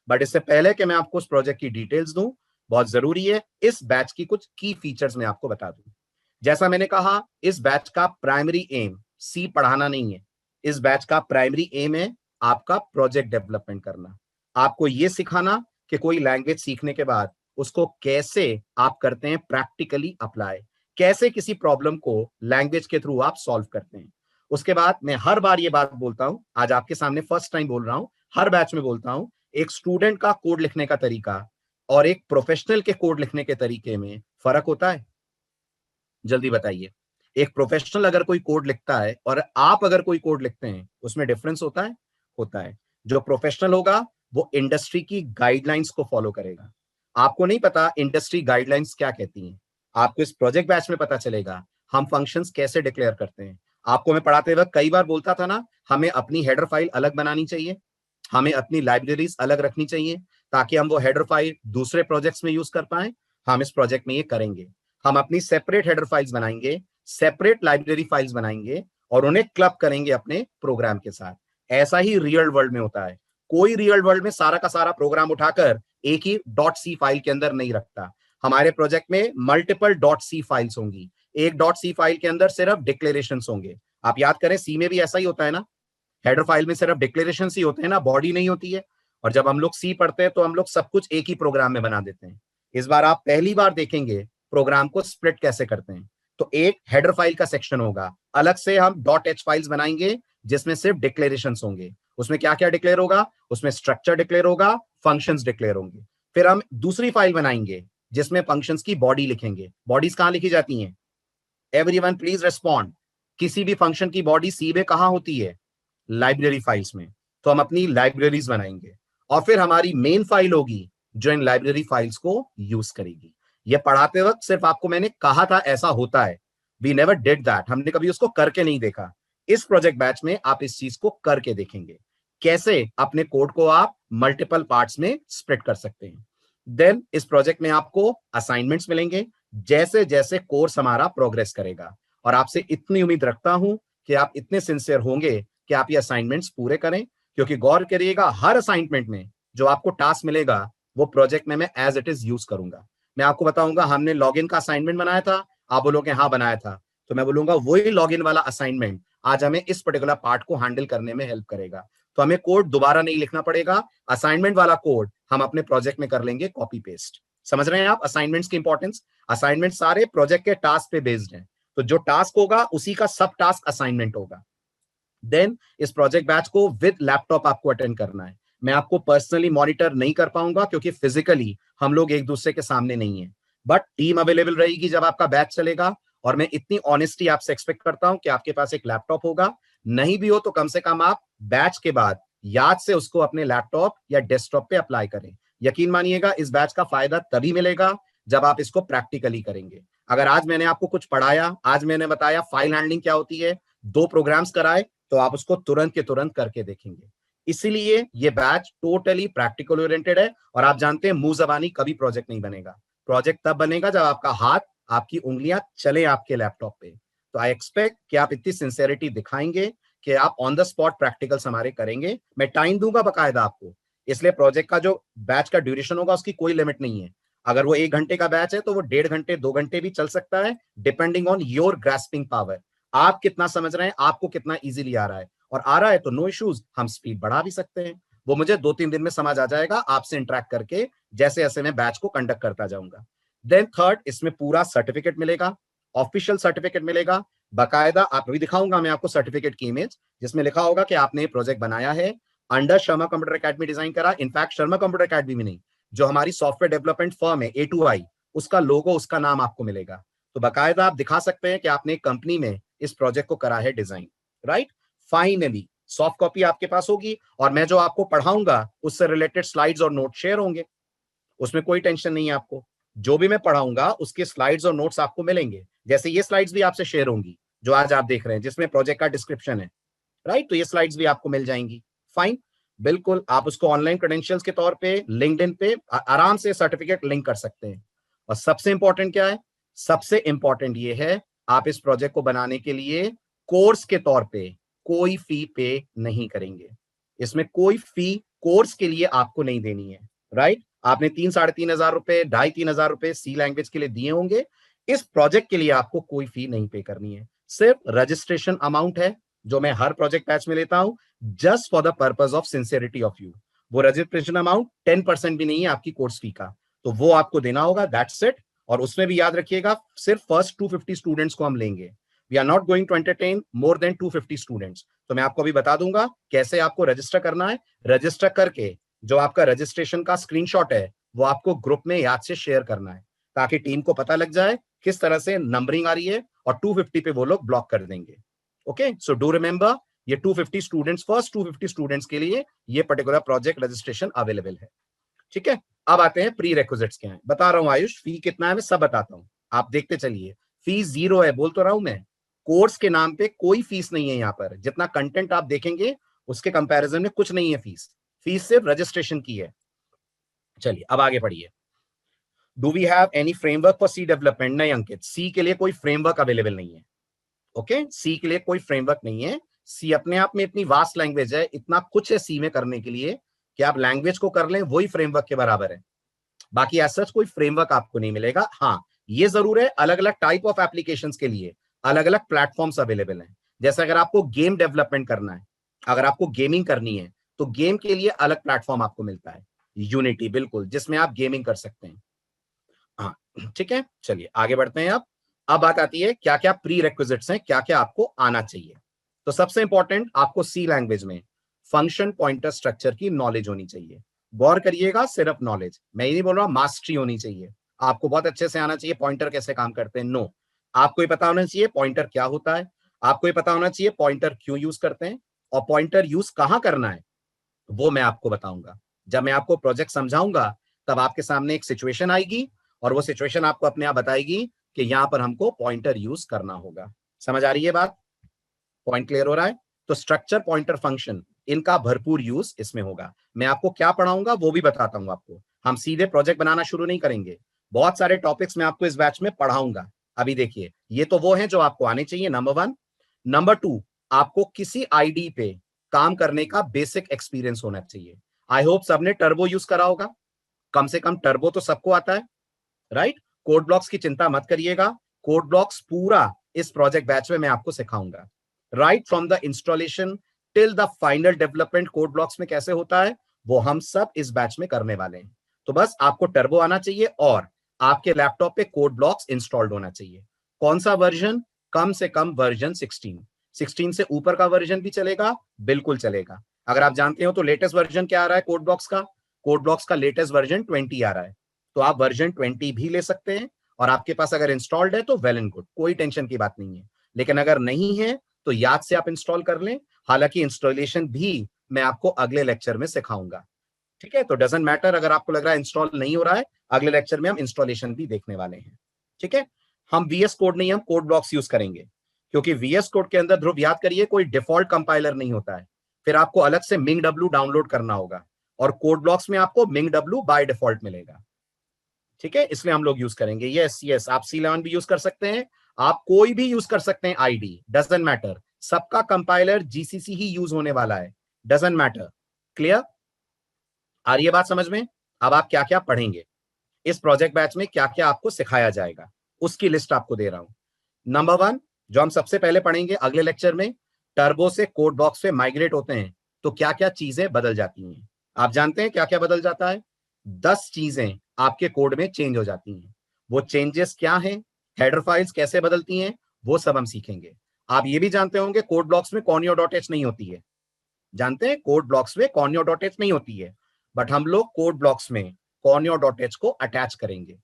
बट इससे पहले कि मैं आपको उस प्रोजेक्ट की डिटेल्स दूं, बहुत जरूरी है इस बैच की कुछ की फीचर्स मैं आपको बता दूं। जैसा मैंने कहा, इस बैच का प्राइमरी एम सी पढ़ाना नहीं है। इस बैच का प्राइमरी एम है आपका प्रोजेक्ट डेवलपमेंट करना, आपको यह सिखाना कि कोई लैंग्वेज सीखने के बाद उसको कैसे आप करते हैं प्रैक्टिकली अप्लाई, कैसे किसी प्रॉब्लम को लैंग्वेज के थ्रू आप सॉल्व करते हैं। उसके बाद मैं हर बार ये बात बोलता हूं, आज आपके सामने फर्स्ट टाइम बोल रहा हूं, हर बैच में बोलता हूं, एक स्टूडेंट का कोड लिखने का तरीका और एक प्रोफेशनल के कोड लिखने के तरीके में फर्क होता है? जल्दी बताइए। एक प्रोफेशनल अगर कोई कोड लिखता है और आप अगर कोई कोड लिखते हैं, उसमें डिफरेंस होता है? होता है। जो प्रोफेशनल होगा वो इंडस्ट्री की गाइडलाइंस को फॉलो करेगा। आपको नहीं पता इंडस्ट्री गाइडलाइंस क्या कहती हैं, आपको इस प्रोजेक्ट बैच में पता चलेगा हम फंक्शंस कैसे डिक्लेयर करते हैं। आपको मैं पढ़ाते वक्त कई बार बोलता था ना, हमें अपनी हेडर फाइल अलग बनानी चाहिए, हमें अपनी लाइब्रेरीज अलग रखनी चाहिए, ताकि हम वो हेडर फाइल दूसरे प्रोजेक्ट्स में यूज कर पाए। हम इस प्रोजेक्ट में ये करेंगे, हम अपनी सेपरेट हेडर फाइल्स बनाएंगे, सेपरेट लाइब्रेरी फाइल्स बनाएंगे और उन्हें क्लब करेंगे अपने प्रोग्राम के साथ। ऐसा ही रियल वर्ल्ड में होता है। कोई रियल वर्ल्ड में सारा का सारा प्रोग्राम उठाकर एक ही डॉट सी फाइल के अंदर नहीं रखता। हमारे प्रोजेक्ट में मल्टीपल डॉट सी फाइल्स होंगी। एक डॉट सी फाइल के अंदर सिर्फ डिक्लेरेशन होंगे। आप याद करें, सी में भी ऐसा ही होता है ना, हेडर फाइल में सिर्फ डिक्लेरेशन ही होते हैं ना, बॉडी नहीं होती है। और जब हम लोग सी पढ़ते हैं तो हम लोग सब कुछ एक ही प्रोग्राम में बना देते हैं। इस बार आप पहली बार देखेंगे प्रोग्राम को स्प्लिट कैसे करते हैं। तो एक हेडर फाइल का सेक्शन होगा, अलग से हम डॉट एच फाइल्स बनाएंगे जिसमें सिर्फ डिक्लेरेशन होंगे। उसमें क्या क्या डिक्लेयर होगा? उसमें स्ट्रक्चर डिक्लेयर होगा, फंक्शंस डिक्लेयर होंगे। फिर हम दूसरी फाइल बनाएंगे जिसमें फंक्शंस की बॉडी लिखेंगे। बॉडीज कहां लिखी जाती हैं? Everyone please respond. किसी भी फंक्शन की बॉडी सी में कहां होती है? लाइब्रेरी फाइल्स में। तो हम अपनी लाइब्रेरीज बनाएंगे और फिर हमारी मेन फाइल होगी जो इन लाइब्रेरी फाइल्स को यूज करेगी। ये पढ़ाते वक्त सिर्फ आपको मैंने कहा था ऐसा होता है, वी नेवर डिड दैट, हमने कभी उसको करके नहीं देखा। इस प्रोजेक्ट बैच में आप इस चीज को करके देखेंगे, कैसे अपने कोड को आप मल्टीपल पार्ट्स में स्प्लिट कर सकते हैं। देन इस प्रोजेक्ट में आपको असाइनमेंट्स मिलेंगे जैसे जैसे कोर्स हमारा प्रोग्रेस करेगा। और आपसे इतनी उम्मीद रखता हूं कि आप इतने सिंसियर होंगे कि आप ये असाइनमेंट्स पूरे करें, क्योंकि गौर करिएगा हर असाइनमेंट में जो आपको टास्क मिलेगा वो प्रोजेक्ट में मैं एज इट इज यूज करूंगा। मैं आपको बताऊंगा हमने लॉगिन का असाइनमेंट बनाया था, आप बोलोगे हाँ बनाया था, तो मैं बोलूंगा वही लॉगिन वाला असाइनमेंट आज हमें इस पर्टिकुलर पार्ट को हैंडल करने में हेल्प करेगा। तो हमें कोड दोबारा नहीं लिखना पड़ेगा, असाइनमेंट वाला कोड हम अपने प्रोजेक्ट में कर लेंगे कॉपी पेस्ट। समझ रहे हैं आप असाइनमेंट्स की इंपॉर्टेंस? असाइनमेंट सारे प्रोजेक्ट के टास्क पे बेस्ड है, तो जो टास्क होगा उसी का सब टास्क असाइनमेंट होगा। देन इस प्रोजेक्ट बैच को विद लैपटॉप आपको अटेंड करना है। मैं आपको पर्सनली मॉनिटर नहीं कर पाऊंगा क्योंकि फिजिकली हम लोग एक दूसरे के सामने नहीं है, बट टीम अवेलेबल रहेगी जब आपका बैच चलेगा। और मैं इतनी ऑनेस्टी आपसे एक्सपेक्ट करता हूं कि आपके पास एक लैपटॉप होगा, नहीं भी हो तो कम से कम आप बैच के बाद याद से उसको अपने लैपटॉप या डेस्कटॉप पे अप्लाई करें। यकीन मानिएगा इस बैच का फायदा तभी मिलेगा जब आप इसको प्रैक्टिकली करेंगे। अगर आज मैंने आपको कुछ पढ़ाया, आज मैंने बताया फाइल हैंडलिंग क्या होती है, 2 प्रोग्राम्स कराए, तो आप उसको तुरंत के तुरंत करके देखेंगे। इसीलिए ये बैच टोटली प्रैक्टिकल ओरिएंटेड है। और आप जानते हैं मुंह जबानी कभी प्रोजेक्ट नहीं बनेगा। प्रोजेक्ट तब बनेगा जब आपका हाथ, आपकी उंगलियां चले आपके लैपटॉप पे। तो आई एक्सपेक्ट कि आप इतनी सिंसेरिटी दिखाएंगे कि आप ऑन द स्पॉट प्रैक्टिकल्स हमारे करेंगे। मैं टाइम दूंगा बकायदा आपको, इसलिए प्रोजेक्ट का जो बैच का ड्यूरेशन होगा उसकी कोई लिमिट नहीं है। अगर वो 1 घंटे का बैच है तो वो 1.5 घंटे 2 घंटे भी चल सकता है, depending on your grasping power. आप कितना समझ रहे हैं, आपको कितना इजीली आ रहा है। और आ रहा है तो नो इश्यूज, हम स्पीड बढ़ा भी सकते हैं। वो मुझे 2-3 दिन में समझ आ जाएगा आपसे इंटरेक्ट करके, जैसे जैसे मैं बैच को कंडक्ट करता जाऊंगा। देन थर्ड, इसमें पूरा सर्टिफिकेट मिलेगा, ऑफिशियल सर्टिफिकेट मिलेगा बकायदा। आप भी दिखाऊंगा मैं आपको सर्टिफिकेट की इमेज, जिसमें लिखा होगा कि आपने प्रोजेक्ट बनाया है under Sharma computer academy design करा। इनफैक्ट शर्मा कंप्यूटर अकेडमी में नहीं, जो हमारी सॉफ्टवेयर डेवलपमेंट फर्म है A2I, उसका लोगो, उसका नाम आपको मिलेगा। तो बकायदा आप दिखा सकते हैं कि आपने कंपनी में इस प्रोजेक्ट को करा है design, right. Finally soft copy आपके पास होगी और मैं जो आपको पढ़ाऊंगा उससे रिलेटेड स्लाइड्स और नोट शेयर होंगे। उसमें कोई टेंशन नहीं है आपको, जो भी मैं पढ़ाऊंगा उसके स्लाइड्स और नोट्स आपको मिलेंगे। जैसे ये स्लाइड्स भी आपसे शेयर होंगी जो आज आप देख रहे हैं, जिसमें प्रोजेक्ट का डिस्क्रिप्शन है, राइट। तो ये स्लाइड्स भी आपको मिल जाएंगी। फाइन, बिल्कुल आप उसको ऑनलाइन क्रेडेंशियल्स के तौर पे लिंक्डइन पे आराम से सर्टिफिकेट लिंक कर सकते हैं। और सबसे इंपॉर्टेंट क्या है? सबसे इंपॉर्टेंट ये है, आप इस प्रोजेक्ट को बनाने के लिए कोर्स के तौर पे कोई फी पे नहीं करेंगे। इसमें कोई फी कोर्स के लिए आपको नहीं देनी है, राइट। आपने 3-3.5 हजार रुपए, 2,500-3,000 रुपए सी लैंग्वेज के लिए दिए होंगे। इस प्रोजेक्ट के लिए आपको कोई फी नहीं पे करनी है, सिर्फ रजिस्ट्रेशन अमाउंट है जो मैं हर प्रोजेक्ट बैच में लेता हूं, just for the purpose of sincerity of you. वो रजिस्ट्रेशन अमाउंट 10% भी नहीं है आपकी कोर्स फी का, तो वो आपको देना होगा, दैट्स इट। और उसमें भी याद रखिएगा सिर्फ फर्स्ट 250 स्टूडेंट्स को हम लेंगे। We are not going to entertain more than 250 students. तो मैं आपको अभी बता दूंगा कैसे आपको रजिस्टर करना है। रजिस्टर करके जो आपका रजिस्ट्रेशन का स्क्रीनशॉट है वो आपको ग्रुप में याद से शेयर करना है, ताकि टीम को पता लग जाए किस तरह से नंबरिंग आ रही है, और 250 पे वो लोग ब्लॉक कर देंगे। ओके, सो डू रिमेंबर, ये 250 स्टूडेंट्स, फर्स्ट 250 स्टूडेंट्स के लिए ये पर्टिकुलर प्रोजेक्ट रजिस्ट्रेशन अवेलेबल है। ठीक है, अब आते हैं प्री रेक्विजिट्स क्या है। बता रहा हूं आयुष, फी कितना है मैं सब बताता हूं, आप देखते चलिए। फीस 0 है, बोल तो रहा हूं मैं। कोर्स के नाम पे कोई फीस नहीं है यहाँ पर, जितना कंटेंट आप देखेंगे उसके कंपैरिजन में कुछ नहीं है फीस। फीस सिर्फ रजिस्ट्रेशन की है। चलिए अब आगे बढ़िए। Do we have any framework for C development? नहीं अंकित, सी के लिए कोई फ्रेमवर्क अवेलेबल नहीं है। ओके, सी के लिए कोई फ्रेमवर्क नहीं है। सी अपने आप में इतनी वास्ट लैंग्वेज है, इतना कुछ है सी में करने के लिए कि आप लैंग्वेज को कर लें वही फ्रेमवर्क के बराबर है। बाकी एज सच कोई फ्रेमवर्क आपको नहीं मिलेगा। हाँ, ये जरूर है, अलग अलग टाइप ऑफ एप्लीकेशंस के लिए अलग अलग प्लेटफॉर्म्स अवेलेबल हैं। जैसे अगर आपको गेम डेवलपमेंट करना है, अगर आपको गेमिंग करनी है, तो गेम के लिए अलग प्लेटफॉर्म आपको मिलता है, यूनिटी, बिल्कुल, जिसमें आप गेमिंग कर सकते हैं। हाँ, ठीक है, चलिए आगे बढ़ते हैं। अब बात आती है क्या क्या प्री रेक्विजिट्स हैं, क्या क्या आपको आना चाहिए। तो सबसे इंपॉर्टेंट, आपको सी लैंग्वेज में फंक्शन पॉइंटर स्ट्रक्चर की नॉलेज होनी चाहिए। गौर करिएगा, सिर्फ नॉलेज, मैं ये नहीं बोल रहा, मास्टरी होनी चाहिए। आपको बहुत अच्छे से आना चाहिए पॉइंटर कैसे काम करते हैं, नो, आपको ये पता होना चाहिए पॉइंटर क्या होता है, आपको ये पता होना चाहिए पॉइंटर क्यों यूज करते हैं, और पॉइंटर यूज कहां करना है वो मैं आपको बताऊंगा। जब मैं आपको प्रोजेक्ट समझाऊंगा तब आपके सामने एक सिचुएशन आएगी, और वो सिचुएशन आपको अपने आप बताएगी कि यहां पर हमको पॉइंटर यूज करना होगा। समझ आ रही है बात? पॉइंट क्लियर हो रहा है? तो स्ट्रक्चर, पॉइंटर, फंक्शन, इनका भरपूर यूज इसमें होगा। मैं आपको क्या पढ़ाऊंगा वो भी बताता हूं आपको। हम सीधे प्रोजेक्ट बनाना शुरू नहीं करेंगे, बहुत सारे टॉपिक्स मैं आपको इस बैच में पढ़ाऊंगा। अभी देखिए, ये तो वो है जो आपको आने चाहिए, नंबर 1। नंबर 2, आपको किसी आईडी पे काम करने का बेसिक एक्सपीरियंस होना चाहिए। आई होप सबने टर्बो यूज करा होगा, कम से कम टर्बो तो सबको आता है, राइट? कोड ब्लॉक्स की चिंता मत करिएगा, कोड ब्लॉक्स पूरा इस प्रोजेक्ट बैच में मैं आपको सिखाऊंगा। Right from the installation till the final development code blocks में कैसे होता है वो हम सब इस बैच में करने वाले हैं। तो बस आपको टर्बो आना चाहिए और आपके लैपटॉप पे कोड ब्लॉक्स इंस्टॉल्ड होना चाहिए। कौन सा वर्जन? कम से कम वर्जन 16 से ऊपर का वर्जन भी चलेगा, बिल्कुल चलेगा। अगर आप जानते हो तो लेटेस्ट वर्जन क्या आ रहा है कोड ब्लॉक्स का? कोड ब्लॉक्स का लेटेस्ट वर्जन 20 आ रहा है, तो आप वर्जन 20 भी ले सकते हैं। और आपके पास अगर इंस्टॉल्ड है तो वेल एंड गुड, कोई टेंशन की बात नहीं है। लेकिन अगर नहीं है तो याद से आप इंस्टॉल कर लें। हालांकि इंस्टॉलेशन भी मैं आपको अगले लेक्चर में सिखाऊंगा, ठीक है? तो डजंट मैटर, अगर आपको लग रहा है इंस्टॉल नहीं हो रहा है, अगले लेक्चर में हम इंस्टॉलेशन भी देखने वाले हैं, ठीक है? हम वीएस कोड नहीं, हम कोड ब्लॉक्स यूज करेंगे, क्योंकि वीएस कोड के अंदर, ध्रुव याद करिए, कोई डिफॉल्ट कंपाइलर नहीं होता है। फिर आपको अलग से मिंग डब्ल्यू डाउनलोड करना होगा, और कोड ब्लॉक्स में आपको मिंग डब्ल्यू बाय डिफॉल्ट मिलेगा, ठीक है? इसलिए हम लोग यूज करेंगे। यस यस, आप C11 भी यूज कर सकते हैं, आप कोई भी यूज कर सकते हैं, आईडी डजंट मैटर, सबका कंपाइलर जीसीसी ही यूज होने वाला है, डजंट मैटर। क्लियर? आ रही है बात समझ में? अब आप क्या क्या पढ़ेंगे इस प्रोजेक्ट बैच में, क्या क्या आपको सिखाया जाएगा, उसकी लिस्ट आपको दे रहा हूं। नंबर 1, जो हम सबसे पहले पढ़ेंगे अगले लेक्चर में, टर्बो से कोड बॉक्स पे माइग्रेट होते हैं तो क्या क्या चीजें बदल जाती हैं। आप जानते हैं क्या क्या बदल जाता है? 10 चीजें आपके कोड में चेंज हो जाती हैं। वो चेंजेस क्या हैं, हेडर फाइल्स कैसे बदलती हैं, वो सब हम सीखेंगे। आप ये भी जानते होंगे कोड ब्लॉक्स में कॉर्नियो डॉट एच नहीं होती है। जानते हैं कोड ब्लॉक्स में कॉर्नियो डॉट एच नहीं होती है, बट हम लोग कोड ब्लॉक्स में कॉर्नियो डॉट एच को अटैच करेंगे।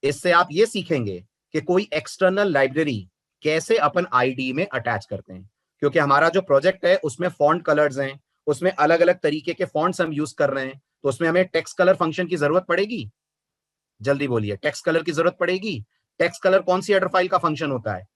इससे आप ये सीखेंगे कि कोई एक्सटर्नल लाइब्रेरी कैसे अपन आईडी में अटैच करते हैं, क्योंकि हमारा जो प्रोजेक्ट है उसमें फॉन्ट कलर्स हैं, उसमें अलग अलग तरीके के फॉन्ट्स हम यूज कर रहे हैं, तो उसमें हमें टेक्स्ट कलर फंक्शन की जरूरत पड़ेगी। जल्दी बोलिए, टेक्स्ट कलर की जरूरत पड़ेगी। टेक्स्ट कलर कौन सी हेडर फाइल का फंक्शन होता है?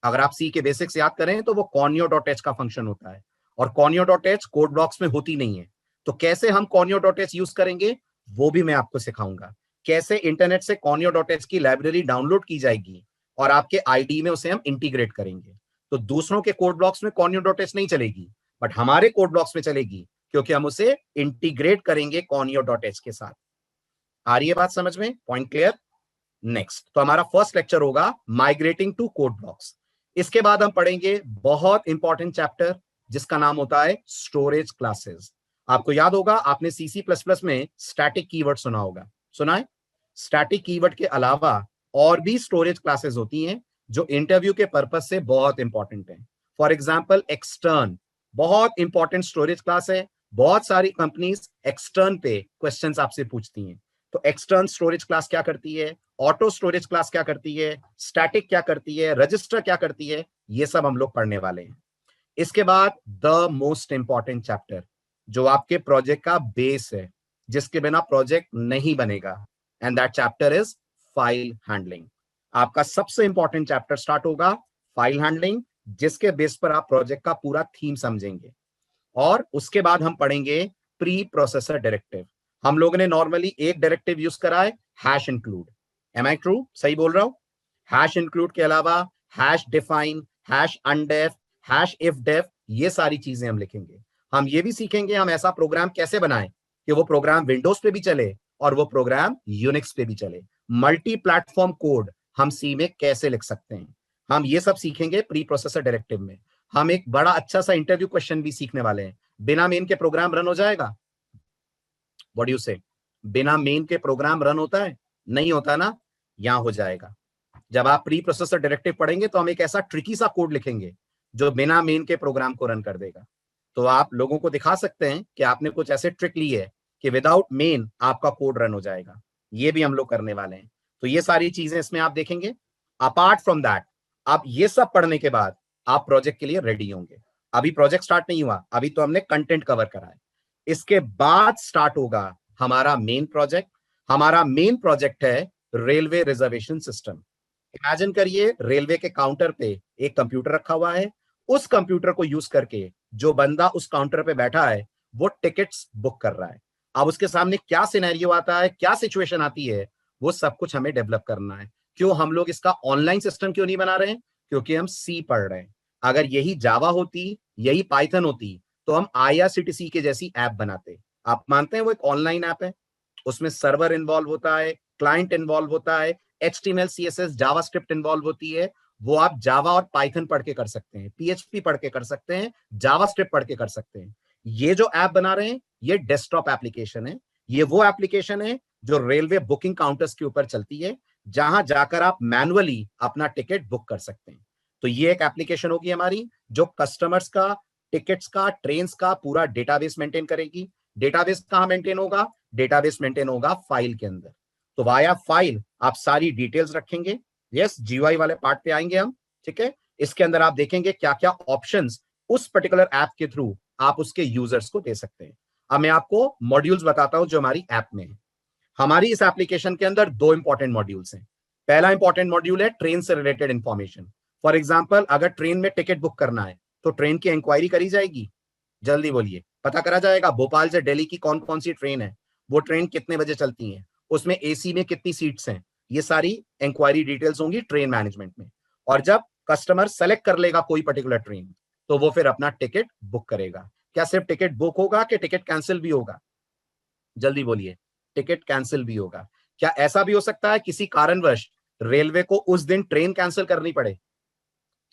अगर आप सी के बेसिक्स याद करें तो वो कॉर्नियो डॉट एच का फंक्शन होता है, और कॉर्नियो डॉट एच कोड ब्लॉक्स में होती नहीं है। तो कैसे हम कॉर्नियो डॉट एच यूज करेंगे वो भी मैं आपको सिखाऊंगा। कैसे इंटरनेट से कॉर्नियो डॉट एच की लाइब्रेरी डाउनलोड की जाएगी और आपके आईडी में उसे हम इंटीग्रेट करेंगे। तो दूसरों के कोड ब्लॉक्स में कॉर्नियो डॉट एच नहीं चलेगी, बट हमारे कोड ब्लॉक्स में चलेगी, क्योंकि हम उसे इंटीग्रेट करेंगे कॉर्नियो डॉट एच के साथ। आ रही है बात समझ में? Point clear? नेक्स्ट, तो हमारा फर्स्ट लेक्चर होगा माइग्रेटिंग टू कोड ब्लॉक्स। इसके बाद हम पढ़ेंगे बहुत इंपॉर्टेंट चैप्टर जिसका नाम होता है स्टोरेज क्लासेस। आपको याद होगा, आपने सीसी प्लस प्लस में स्टैटिक कीवर्ड सुना होगा, सुना है? स्टैटिक कीवर्ड के अलावा और भी स्टोरेज क्लासेस होती हैं जो इंटरव्यू के पर्पज से बहुत इंपॉर्टेंट है। फॉर एग्जाम्पल एक्सटर्न, बहुत इंपॉर्टेंट स्टोरेज क्लास है। बहुत सारी कंपनीज एक्सटर्न पे क्वेश्चंस आपसे पूछती हैं। तो एक्सटर्न स्टोरेज क्लास क्या करती है, ऑटो स्टोरेज क्लास क्या करती है, स्टैटिक क्या करती है, रजिस्टर क्या करती है, ये सब हम लोग पढ़ने वाले हैं। इसके बाद द मोस्ट इंपॉर्टेंट चैप्टर, जो आपके प्रोजेक्ट का बेस है, जिसके बिना प्रोजेक्ट नहीं बनेगा, and that chapter is file handling. आपका सबसे इंपॉर्टेंट चैप्टर स्टार्ट होगा फाइल हैंडलिंग, जिसके बेस पर आप प्रोजेक्ट का पूरा थीम समझेंगे। और उसके बाद हम पढ़ेंगे प्री प्रोसेसर डायरेक्टिव। हम लोगों ने नॉर्मली एक डायरेक्टिव यूज करा है, hash include. Am I true, सही बोल रहा हूं? हैश इंक्लूड के अलावा hash define, hash undef, hash ifdef, ये सारी चीजें हम लिखेंगे। हम ये भी सीखेंगे हम ऐसा प्रोग्राम कैसे बनाएं कि वो प्रोग्राम विंडोज पे भी चले और वो प्रोग्राम यूनिक्स पे भी चले। मल्टी प्लेटफॉर्म कोड हम सी में कैसे लिख सकते हैं, हम ये सब सीखेंगे प्री प्रोसेसर डायरेक्टिव में। हम एक बड़ा अच्छा सा इंटरव्यू क्वेश्चन भी सीखने वाले हैं। बिना मेन के प्रोग्राम रन हो जाएगा? व्हाट यू से? बिना मेन के प्रोग्राम रन होता है? नहीं होता ना, यहां हो जाएगा। जब आप प्री प्रोसेसर डायरेक्टिव पढ़ेंगे तो हम एक ऐसा ट्रिकी सा कोड लिखेंगे जो बिना मेन के प्रोग्राम को रन कर देगा। तो आप लोगों को दिखा सकते हैं कि आपने कुछ ऐसे ट्रिक ली है कि विदाउट मेन आपका कोड रन हो जाएगा। ये भी हम लोग करने वाले हैं। तो ये सारी चीजें इसमें आप देखेंगे। अपार्ट फ्रॉम दैट, आप ये सब पढ़ने के बाद आप प्रोजेक्ट के लिए रेडी होंगे। अभी प्रोजेक्ट स्टार्ट नहीं हुआ, अभी तो हमने कंटेंट कवर करा है। इसके बाद स्टार्ट होगा हमारा मेन प्रोजेक्ट। हमारा मेन प्रोजेक्ट है रेलवे रिजर्वेशन सिस्टम। इमेजिन करिए रेलवे के काउंटर पे एक कंप्यूटर रखा हुआ है। उस कंप्यूटर को यूज करके जो बंदा उस काउंटर पे बैठा है वो टिकट्स बुक कर रहा है। अब उसके सामने क्या सिनेरियो आता है, क्या सिचुएशन आती है, वो सब कुछ हमें डेवलप करना है। क्यों हम लोग इसका ऑनलाइन सिस्टम क्यों नहीं बना रहे हैं? क्योंकि हम सी पढ़ रहे हैं। अगर यही जावा होती, यही पाइथन होती, तो हम आईआरसीटीसी के जैसी ऐप बनाते। आप मानते हैं वो एक ऑनलाइन ऐप है? उसमें सर्वर इन्वॉल्व होता है, क्लाइंट इन्वॉल्व होता है, HTML CSS जावास्क्रिप्ट इन्वॉल्व होती है। वो आप जावा और पाइथन पढ़ के कर सकते हैं, PHP पढ़ के कर सकते हैं, जावास्क्रिप्ट पढ़ के कर सकते हैं। ये जो ऐप बना रहे हैं ये डेस्कटॉप एप्लीकेशन है। ये वो एप्लीकेशन है जो रेलवे बुकिंग काउंटर्स के ऊपर चलती है, जहां जाकर आप मैनुअली अपना टिकट बुक कर सकते हैं। तो ये एक एप्लीकेशन होगी हमारी जो कस्टमर्स का, टिकट्स का, ट्रेन का पूरा डेटाबेस मेंटेन करेगी। डेटाबेस कहां मेंटेन होगा? डेटाबेस मेंटेन होगा फाइल के अंदर। तो वाया फाइल आप सारी डिटेल्स रखेंगे। यस, जीयूआई वाले पार्ट पे आएंगे हम। ठीक है, इसके अंदर आप देखेंगे क्या क्या ऑप्शंस उस पर्टिकुलर ऐप के थ्रू आप उसके यूजर्स को दे सकते हैं। अब मैं आपको मॉड्यूल्स बताता हूं जो हमारी ऐप में है। हमारी इस एप्लीकेशन के अंदर दो इंपॉर्टेंट मॉड्यूल्स हैं। पहला इंपॉर्टेंट मॉड्यूल है ट्रेन से रिलेटेड इंफॉर्मेशन। फॉर एग्जाम्पल, अगर ट्रेन में टिकट बुक करना है तो ट्रेन की इंक्वायरी करी जाएगी। जल्दी बोलिए, पता करा जाएगा भोपाल से दिल्ली की कौन कौन सी ट्रेन है, वो ट्रेन कितने बजे चलती है, उसमें एसी में कितनी सीट्स हैं। ये सारी इंक्वायरी डिटेल्स होंगी ट्रेन मैनेजमेंट में। और जब कस्टमर सेलेक्ट कर लेगा कोई पर्टिकुलर ट्रेन, तो वो फिर अपना टिकट बुक करेगा। क्या सिर्फ टिकट बुक होगा कि टिकट कैंसिल भी होगा? जल्दी बोलिए, टिकट कैंसिल भी होगा। क्या ऐसा भी हो सकता है किसी कारणवश रेलवे को उस दिन ट्रेन कैंसिल करनी पड़े?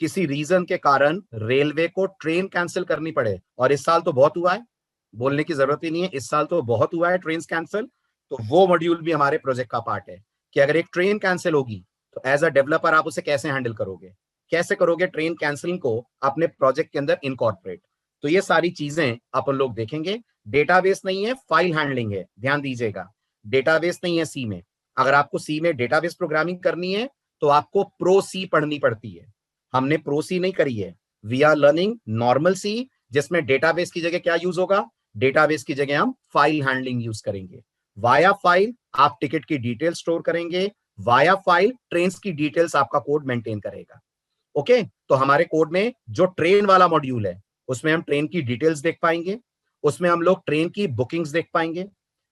किसी रीजन के कारण रेलवे को ट्रेन कैंसिल करनी पड़े, और इस साल तो बहुत हुआ है, बोलने की जरूरत ही नहीं है, इस साल तो बहुत हुआ है ट्रेन कैंसिल। तो वो मॉड्यूल भी हमारे प्रोजेक्ट का पार्ट है कि अगर एक ट्रेन कैंसिल होगी तो एज अ डेवलपर आप उसे कैसे हैंडल करोगे, कैसे करोगे ट्रेन कैंसिलिंग को अपने प्रोजेक्ट के अंदर इनकॉर्पोरेट। तो ये सारी चीजें अपन लोग देखेंगे। डेटाबेस नहीं है, फाइल हैंडलिंग है, ध्यान दीजिएगा। डेटाबेस नहीं है सी में। अगर आपको सी में डेटाबेस प्रोग्रामिंग करनी है तो आपको प्रो सी पढ़नी पड़ती है। हमने प्रो सी नहीं करी है, वी आर लर्निंग नॉर्मल सी, जिसमें डेटाबेस की जगह क्या यूज होगा? डेटाबेस की जगह हम फाइल हैंडलिंग यूज करेंगे। वाया फाइल आप टिकट की डिटेल स्टोर करेंगे, वाया फाइल ट्रेन की डिटेल्स आपका कोड मेंटेन करेगा। ओके, तो हमारे कोड में जो ट्रेन वाला मॉड्यूल है उसमें हम ट्रेन की डिटेल्स देख पाएंगे, उसमें हम लोग ट्रेन की बुकिंग्स देख पाएंगे,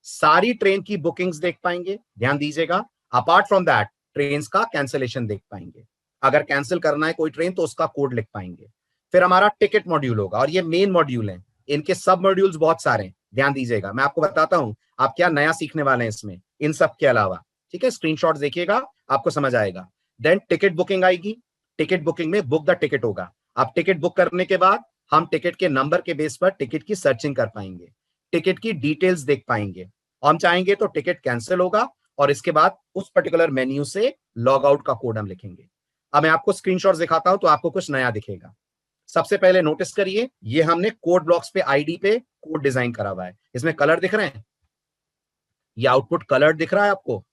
सारी ट्रेन की बुकिंग्स देख पाएंगे, ध्यान दीजिएगा। अपार्ट फ्रॉम दैट ट्रेन का कैंसिलेशन देख पाएंगे। अगर कैंसिल करना है कोई ट्रेन तो उसका कोड लिख पाएंगे। फिर हमारा टिकट मॉड्यूल होगा, और ये मेन मॉड्यूल है। इनके सब मॉड्यूल्स बहुत सारे हैं, ध्यान दीजिएगा। मैं आपको बताता हूं आप क्या नया सीखने वाले हैं इसमें इन सब के अलावा। ठीक है, स्क्रीनशॉट देखिएगा, आपको समझ आएगा। देन टिकट बुकिंग आएगी। टिकट बुकिंग में बुक द टिकट होगा। आप टिकट बुक करने के बाद हम टिकट के नंबर के बेस पर टिकट की सर्चिंग कर पाएंगे, टिकट की डिटेल्स देख पाएंगे। हम चाहेंगे तो टिकट कैंसिल होगा और इसके बाद उस पर्टिकुलर मेन्यू से लॉग आउट का कोड हम लिखेंगे। अब मैं आपको स्क्रीनशॉट दिखाता हूं तो आपको कुछ नया दिखेगा। सबसे पहले नोटिस करिए, ये हमने कोड ब्लॉक्स पे आईडी पे कोड डिजाइन करा हुआ है। इसमें कलर दिख रहे हैं, ये आउटपुट कलर दिख रहा है आपको,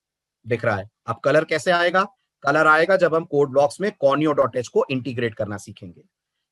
दिख रहा है। अब कलर कैसे आएगा? कलर आएगा जब हम कोड ब्लॉक्स में conio.h को इंटीग्रेट करना सीखेंगे।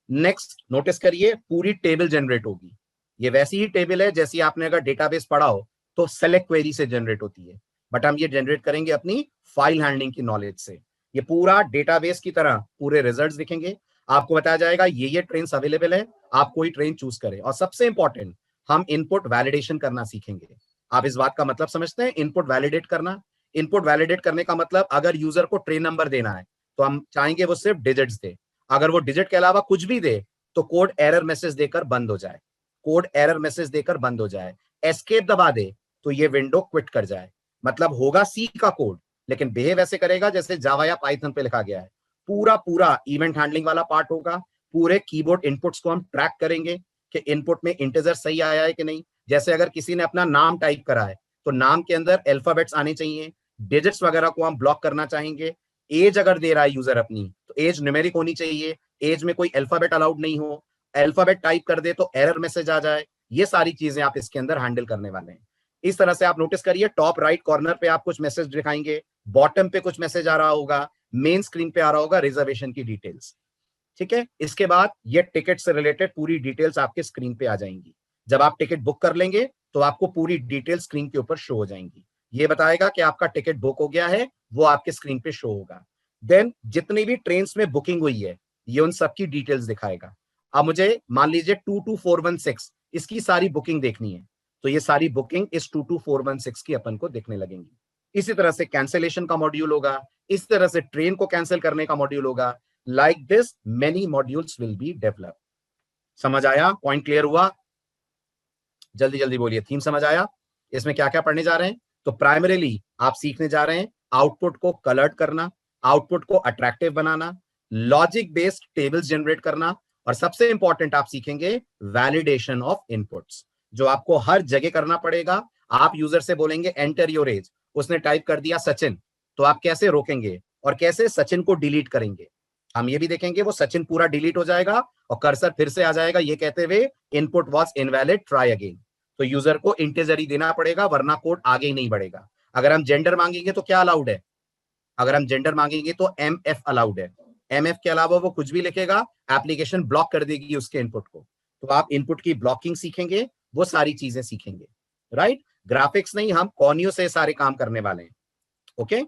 नेक्स्ट नोटिस करिए, पूरी टेबल जनरेट होगी। ये वैसी ही टेबल है जैसी आपने अगर डेटाबेस पढ़ा हो तो सेलेक्ट क्वेरी से जनरेट होती है, बट हम ये जनरेट करेंगे अपनी फाइल हैंडलिंग की नॉलेज से। ये पूरा डेटाबेस की तरह पूरे रिजल्ट्स दिखेंगे, आपको बताया जाएगा ये ट्रेन्स अवेलेबल है, आप कोई ट्रेन चूज करें। और सबसे इंपॉर्टेंट, हम इनपुट वैलिडेशन करना सीखेंगे। आप इस बात का मतलब समझते हैं, इनपुट वैलिडेट करना? इनपुट वैलिडेट करने का मतलब, अगर यूजर को ट्रेन नंबर देना है तो हम चाहेंगे वो सिर्फ डिजिट्स दे। अगर वो डिजिट के अलावा कुछ भी दे तो कोड एरर मैसेज देकर बंद हो जाए, कोड एरर मैसेज देकर बंद हो जाए। एस्केप दबा दे तो ये विंडो क्विट कर जाए। मतलब होगा सी का कोड, लेकिन बिहेव ऐसे करेगा जैसे जावा या पाइथन पे लिखा गया है। पूरा पूरा इवेंट हैंडलिंग वाला पार्ट होगा। पूरे कीबोर्ड इनपुट्स को हम ट्रैक करेंगे कि इनपुट में इंटीजर सही आया है कि नहीं। जैसे अगर किसी ने अपना नाम टाइप करा है तो नाम के अंदर अल्फाबेट्स आने चाहिए, डिजिट्स वगैरह को हम ब्लॉक करना चाहेंगे। एज अगर दे रहा है यूजर अपनी तो एज न्यूमेरिक होनी चाहिए, एज में कोई अल्फाबेट अलाउड नहीं हो। अल्फाबेट टाइप कर दे तो एरर मैसेज आ जाए। ये सारी चीजें आप इसके अंदर हैंडल करने वाले हैं। इस तरह से आप नोटिस करिए, टॉप राइट कॉर्नर पे आप कुछ मैसेज दिखाएंगे, बॉटम पे कुछ मैसेज आ रहा होगा, मेन स्क्रीन पे आ रहा होगा रिजर्वेशन की डिटेल्स। ठीक है, इसके बाद ये टिकट से रिलेटेड पूरी डिटेल्स आपके स्क्रीन पे आ जाएंगी। जब आप टिकट बुक कर लेंगे तो आपको पूरी डिटेल स्क्रीन के ऊपर शो हो जाएंगी। ये बताएगा कि आपका टिकट बुक हो गया है, वो आपके स्क्रीन पे शो होगा। देन जितनी भी ट्रेन में बुकिंग हुई है ये उन सबकी डिटेल्स दिखाएगा। अब मुझे मान लीजिए 22416 इसकी सारी बुकिंग देखनी है, तो ये सारी बुकिंग इस 22416 की अपन को देखने लगेंगी। इसी तरह से कैंसिलेशन का मॉड्यूल होगा, इस तरह से ट्रेन को कैंसिल करने का मॉड्यूल होगा। Like this many modules will be develop. समझ आया? पॉइंट क्लियर हुआ? जल्दी जल्दी बोलिए, थीम समझ आया? इसमें क्या क्या पढ़ने जा रहे हैं? तो प्राइमरीली आप सीखने जा रहे हैं आउटपुट को कलर्ड करना, आउटपुट को अट्रैक्टिव बनाना, लॉजिक बेस्ड टेबल्स जनरेट करना, और सबसे इंपॉर्टेंट आप सीखेंगे वैलिडेशन ऑफ इनपुट्स, जो आपको हर जगह करना पड़ेगा। आप यूजर से बोलेंगे एंटर योर एज, उसने टाइप कर दिया सचिन, तो आप कैसे रोकेंगे और कैसे सचिन को डिलीट करेंगे? हम ये भी देखेंगे, वो सचिन पूरा डिलीट हो जाएगा और कर्सर फिर से आ जाएगा ये कहते हुए input was invalid, try again. तो यूजर को इंटीजर ही देना पड़ेगा वरना कोड आगे ही नहीं बढ़ेगा। अगर हम जेंडर मांगेंगे तो क्या अलाउड है? अगर हम जेंडर मांगेंगे तो MF अलाउड है। MF के अलावा वो कुछ भी लिखेगा एप्लीकेशन ब्लॉक कर देगी उसके इनपुट को। तो आप इनपुट की ब्लॉकिंग सीखेंगे, वो सारी चीजें सीखेंगे। राइट, ग्राफिक्स नहीं, हम कॉनियो से सारे काम करने वाले हैं। ओके,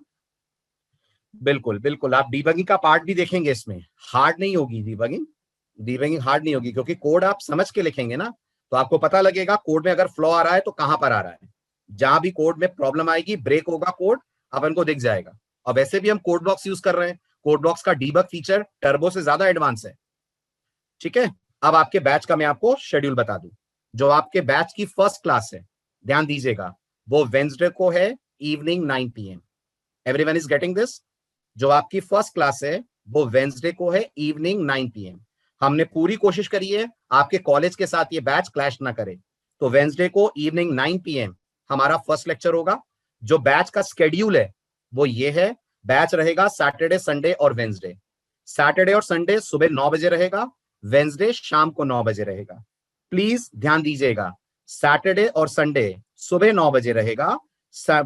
बिल्कुल बिल्कुल। आप डीबगिंग का पार्ट भी देखेंगे, इसमें हार्ड नहीं होगी डीबगिंग, डीबगिंग हार्ड नहीं होगी क्योंकि कोड आप समझ के लिखेंगे ना, तो आपको पता लगेगा कोड में अगर फ्लॉ आ रहा है तो कहां पर आ रहा है। जहां भी कोड में प्रॉब्लम आएगी, ब्रेक होगा कोड, अपन को दिख जाएगा। और वैसे भी हम कोड ब्लॉक्स यूज कर रहे हैं, कोड ब्लॉक्स का डीबग फीचर टर्बो से ज्यादा एडवांस है। ठीक है, अब आपके बैच का मैं आपको शेड्यूल बता दूं। जो आपके बैच की फर्स्ट क्लास है, ध्यान दीजिएगा, वो वेंसडे को है evening 9 PM। Everyone is getting this? जो आपकी फर्स्ट क्लास है वो वेंसडे को है इवनिंग 9 PM। हमने पूरी कोशिश करी है आपके कॉलेज के साथ ये बैच क्लैश ना करे। तो वेंसडे को इवनिंग 9 PM हमारा फर्स्ट लेक्चर होगा। जो बैच का स्केड्यूल है वो ये है, बैच रहेगा सैटरडे संडे और वेंसडे। सैटरडे और संडे सुबह 9 बजे रहेगा, वेंसडे शाम को 9 बजे रहेगा। प्लीज ध्यान दीजिएगा, सैटरडे और संडे सुबह 9 बजे रहेगा,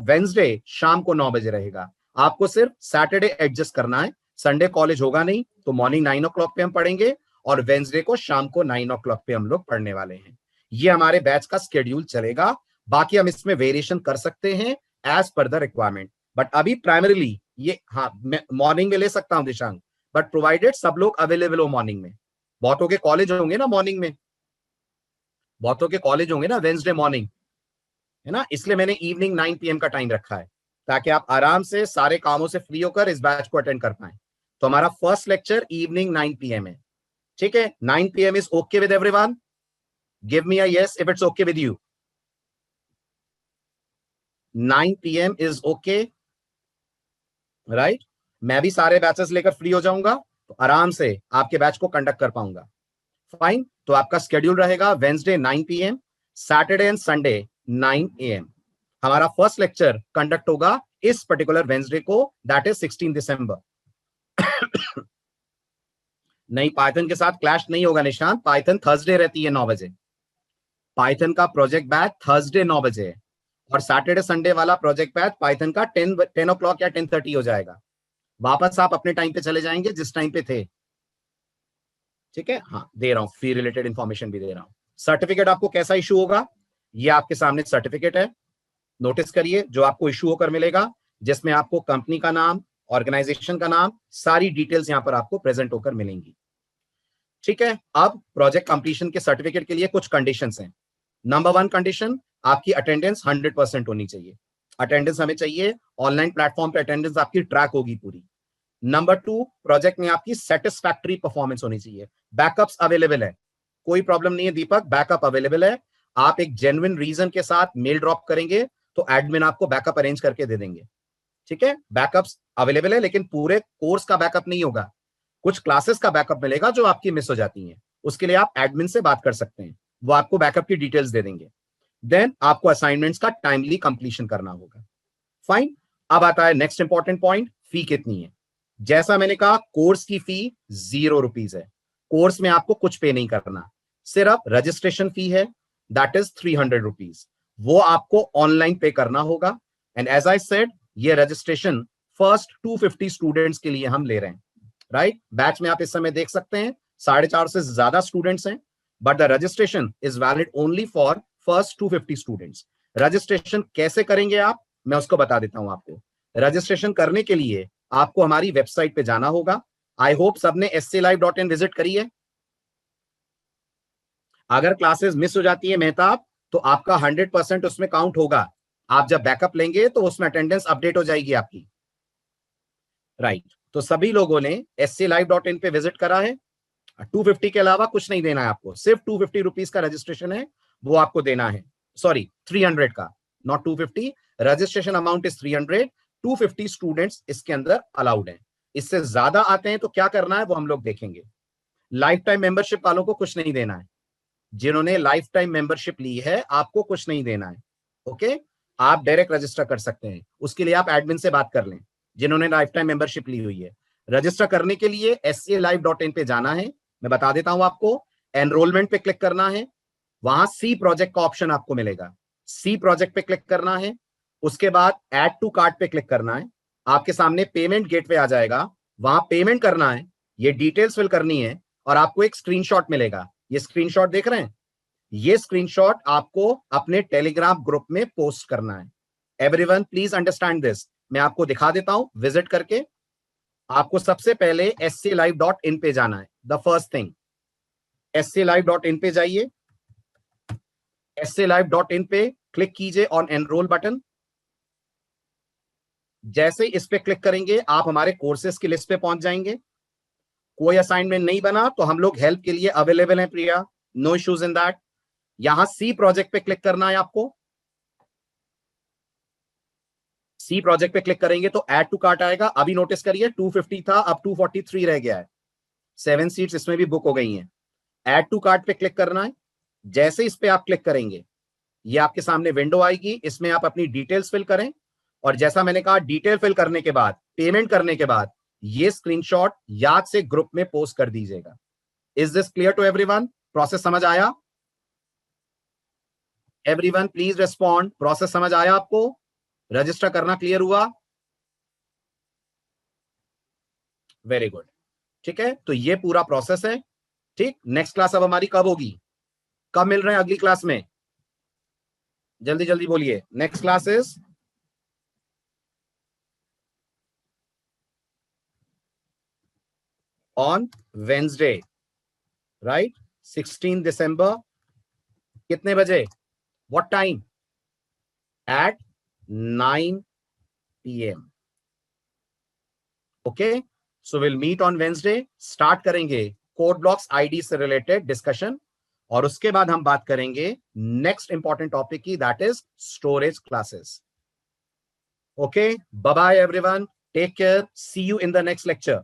वेंसडे शाम को 9 बजे रहेगा। आपको सिर्फ सैटरडे एडजस्ट करना है, संडे कॉलेज होगा नहीं तो मॉर्निंग 9 o'clock पे हम पढ़ेंगे और वेंसडे को शाम को 9 o'clock पे हम लोग पढ़ने वाले हैं। ये हमारे बैच का स्केड्यूल चलेगा। बाकी हम इसमें वेरिएशन कर सकते हैं as per the requirement, but अभी प्राइमरीली ये, हाँ मैं मॉर्निंग में ले सकता हूं दिशांक, बट प्रोवाइडेड सब लोग अवेलेबल हो मॉर्निंग में। बहुतों के कॉलेज होंगे ना मॉर्निंग में, बहुतों के कॉलेज होंगे ना वेंसडे मॉर्निंग, है ना, इसलिए मैंने इवनिंग 9 PM का टाइम रखा है ताकि आप आराम से सारे कामों से फ्री होकर इस बैच को अटेंड कर पाए। तो हमारा फर्स्ट लेक्चर इवनिंग 9 PM है। ठीक है, 9 PM is okay with everyone? Give me a yes if it's okay with you. 9 PM is okay, right? मैं भी सारे बैचेस लेकर फ्री हो जाऊंगा तो आराम से आपके बैच को कंडक्ट कर पाऊंगा। फाइन, तो आपका स्केड्यूल रहेगा Wednesday 9 PM, Saturday and Sunday 9 AM। हमारा फर्स्ट लेक्चर कंडक्ट होगा इस पर्टिकुलर वेंसडे को, दैट इज 16 दिसंबर। नहीं, पाइथन के साथ क्लैश नहीं होगा निशांत। पाइथन थर्सडे रहती है 9 बजे। पाइथन का प्रोजेक्ट बैच थर्सडे 9 बजे है, और सैटरडे संडे वाला प्रोजेक्ट बैच पाइथन का 10 o'clock या 10:30 हो जाएगा। वापस आप अपने टाइम पे चले जाएंगे जिस टाइम पे थे। ठीक है, हाँ दे रहा हूं, फी रिलेटेड इंफॉर्मेशन भी दे रहा हूं। सर्टिफिकेट आपको कैसा इशू होगा, ये आपके सामने सर्टिफिकेट है, नोटिस करिए, जो आपको इशू होकर मिलेगा, जिसमें आपको कंपनी का नाम, ऑर्गेनाइजेशन का नाम, सारी डिटेल्स यहां पर आपको प्रेजेंट होकर मिलेंगी। ठीक है, अब प्रोजेक्ट कंप्लीशन के सर्टिफिकेट के लिए कुछ कंडीशंस हैं। नंबर 1 कंडीशन, आपकी अटेंडेंस 100% होनी चाहिए। अटेंडेंस हमें चाहिए, ऑनलाइन प्लेटफॉर्म पे अटेंडेंस आपकी ट्रैक होगी पूरी। नंबर 2, प्रोजेक्ट में आपकी सेटिस्फैक्टरी परफॉर्मेंस होनी चाहिए। बैकअप्स अवेलेबल है, कोई प्रॉब्लम नहीं है दीपक, बैकअप अवेलेबल है। आप एक जेन्युइन रीजन के साथ मेल ड्रॉप करेंगे तो एडमिन आपको बैकअप अरेंज करके दे देंगे। ठीक है, बैकअप्स अवेलेबल है, लेकिन पूरे कोर्स का बैकअप नहीं होगा, कुछ क्लासेस का बैकअप मिलेगा जो आपकी मिस हो जाती हैं। उसके लिए आप एडमिन से बात कर सकते हैं, वो आपको बैकअप की डिटेल्स दे देंगे। देन आपको असाइनमेंट्स का टाइमली कंप्लीशन करना होगा। फाइन, अब आता है नेक्स्ट इंपॉर्टेंट पॉइंट, फी कितनी है। जैसा मैंने कहा, कोर्स की फी 0 रुपीज है। कोर्स में आपको कुछ पे नहीं करना, सिर्फ रजिस्ट्रेशन फी है, दैट इज 300 रुपीज। वो आपको ऑनलाइन पे करना होगा। एंड एज आई सेड, ये रजिस्ट्रेशन फर्स्ट 250 स्टूडेंट्स के लिए हम ले रहे हैं। राइट, बैच में आप इस समय देख सकते हैं 450 से ज्यादा स्टूडेंट्स हैं, but the registration is valid only for first 250 students. Registration कैसे करेंगे आप, मैं उसको बता देता हूं आपको। रजिस्ट्रेशन करने के लिए आपको हमारी वेबसाइट पे जाना होगा। आई होप सबने sclive.in विजिट करी है। अगर क्लासेस मिस हो जाती है मेहताब, तो आपका 100% उसमें काउंट होगा। आप जब बैकअप लेंगे तो उसमें अटेंडेंस अपडेट हो जाएगी आपकी। राइट, तो सभी लोगों ने sclive.in पे विजिट करा है। 250 के अलावा कुछ नहीं देना है आपको, सिर्फ 250 रुपीज का रजिस्ट्रेशन है, वो आपको देना है। सॉरी, 300 का, not 250। Registration amount is 300। 250 students इसके अंदर अलाउड हैं। इससे ज्यादा आते हैं तो क्या करना है वो हम लोग देखेंगे। लाइफ टाइम मेंबरशिप वालों को कुछ नहीं देना है। जिन्होंने लाइफ टाइम मेंबरशिप ली है आपको कुछ नहीं देना है। ओके, आप डायरेक्ट रजिस्टर कर सकते हैं, उसके लिए आप एडमिन से बात कर लें जिन्होंने लाइफ टाइम मेंबरशिप ली हुई है। रजिस्टर करने के लिए sclive.in पे जाना है, मैं बता देता हूं आपको। एनरोलमेंट पे क्लिक करना है, वहां सी प्रोजेक्ट का ऑप्शन आपको मिलेगा, सी प्रोजेक्ट पे क्लिक करना है। उसके बाद ऐड टू कार्ट पे क्लिक करना है, आपके सामने पेमेंट गेटवे आ जाएगा, वहां पेमेंट करना है, ये डिटेल्स फिल करनी है, और आपको एक स्क्रीनशॉट मिलेगा। ये स्क्रीनशॉट देख रहे हैं, ये स्क्रीनशॉट आपको अपने टेलीग्राम ग्रुप में पोस्ट करना है। एवरीवन प्लीज अंडरस्टैंड दिस, मैं आपको दिखा देता हूं विजिट करके। आपको सबसे पहले sclive.in पे जाना है। द फर्स्ट थिंग, sclive.in पे जाइए, sclive.in पे क्लिक कीजिए ऑन एनरोल बटन। जैसे इस पे क्लिक करेंगे आप हमारे कोर्सेज की लिस्ट पे पहुंच जाएंगे। कोई असाइनमेंट नहीं बना तो हम लोग हेल्प के लिए अवेलेबल हैं प्रिया, नो इश्यूज इन दैट। यहां सी प्रोजेक्ट पे क्लिक करना है आपको। सी प्रोजेक्ट पे क्लिक करेंगे तो ऐड टू कार्ट आएगा। अभी नोटिस करिए 250 था, अब 243 रह गया है, 7 सीट्स इसमें भी बुक हो गई हैं। ऐड टू कार्ट पे क्लिक करना है। जैसे इस पे आप क्लिक करेंगे ये आपके सामने विंडो आएगी, इसमें आप अपनी डिटेल्स फिल करें, और जैसा मैंने कहा डिटेल फिल करने के बाद, पेमेंट करने के बाद, ये स्क्रीनशॉट याद से ग्रुप में पोस्ट कर दीजिएगा। Is this clear to everyone? Process समझ आया? एवरीवन प्लीज रिस्पॉन्ड, प्रोसेस समझ आया आपको? रजिस्टर करना क्लियर हुआ? Very good. ठीक है, तो ये पूरा प्रोसेस है। ठीक, नेक्स्ट क्लास अब हमारी कब होगी, कब मिल रहे हैं अगली क्लास में? जल्दी जल्दी बोलिए। Next class is on Wednesday, right, 16 दिसंबर। कितने बजे? What time? At 9 PM। Okay, so will meet on Wednesday. Start करेंगे कोड ब्लॉक्स आईडी से रिलेटेड डिस्कशन, और उसके बाद हम बात करेंगे नेक्स्ट इंपॉर्टेंट टॉपिक की, that is storage classes. Okay, bye bye everyone, take care, see you in the next lecture.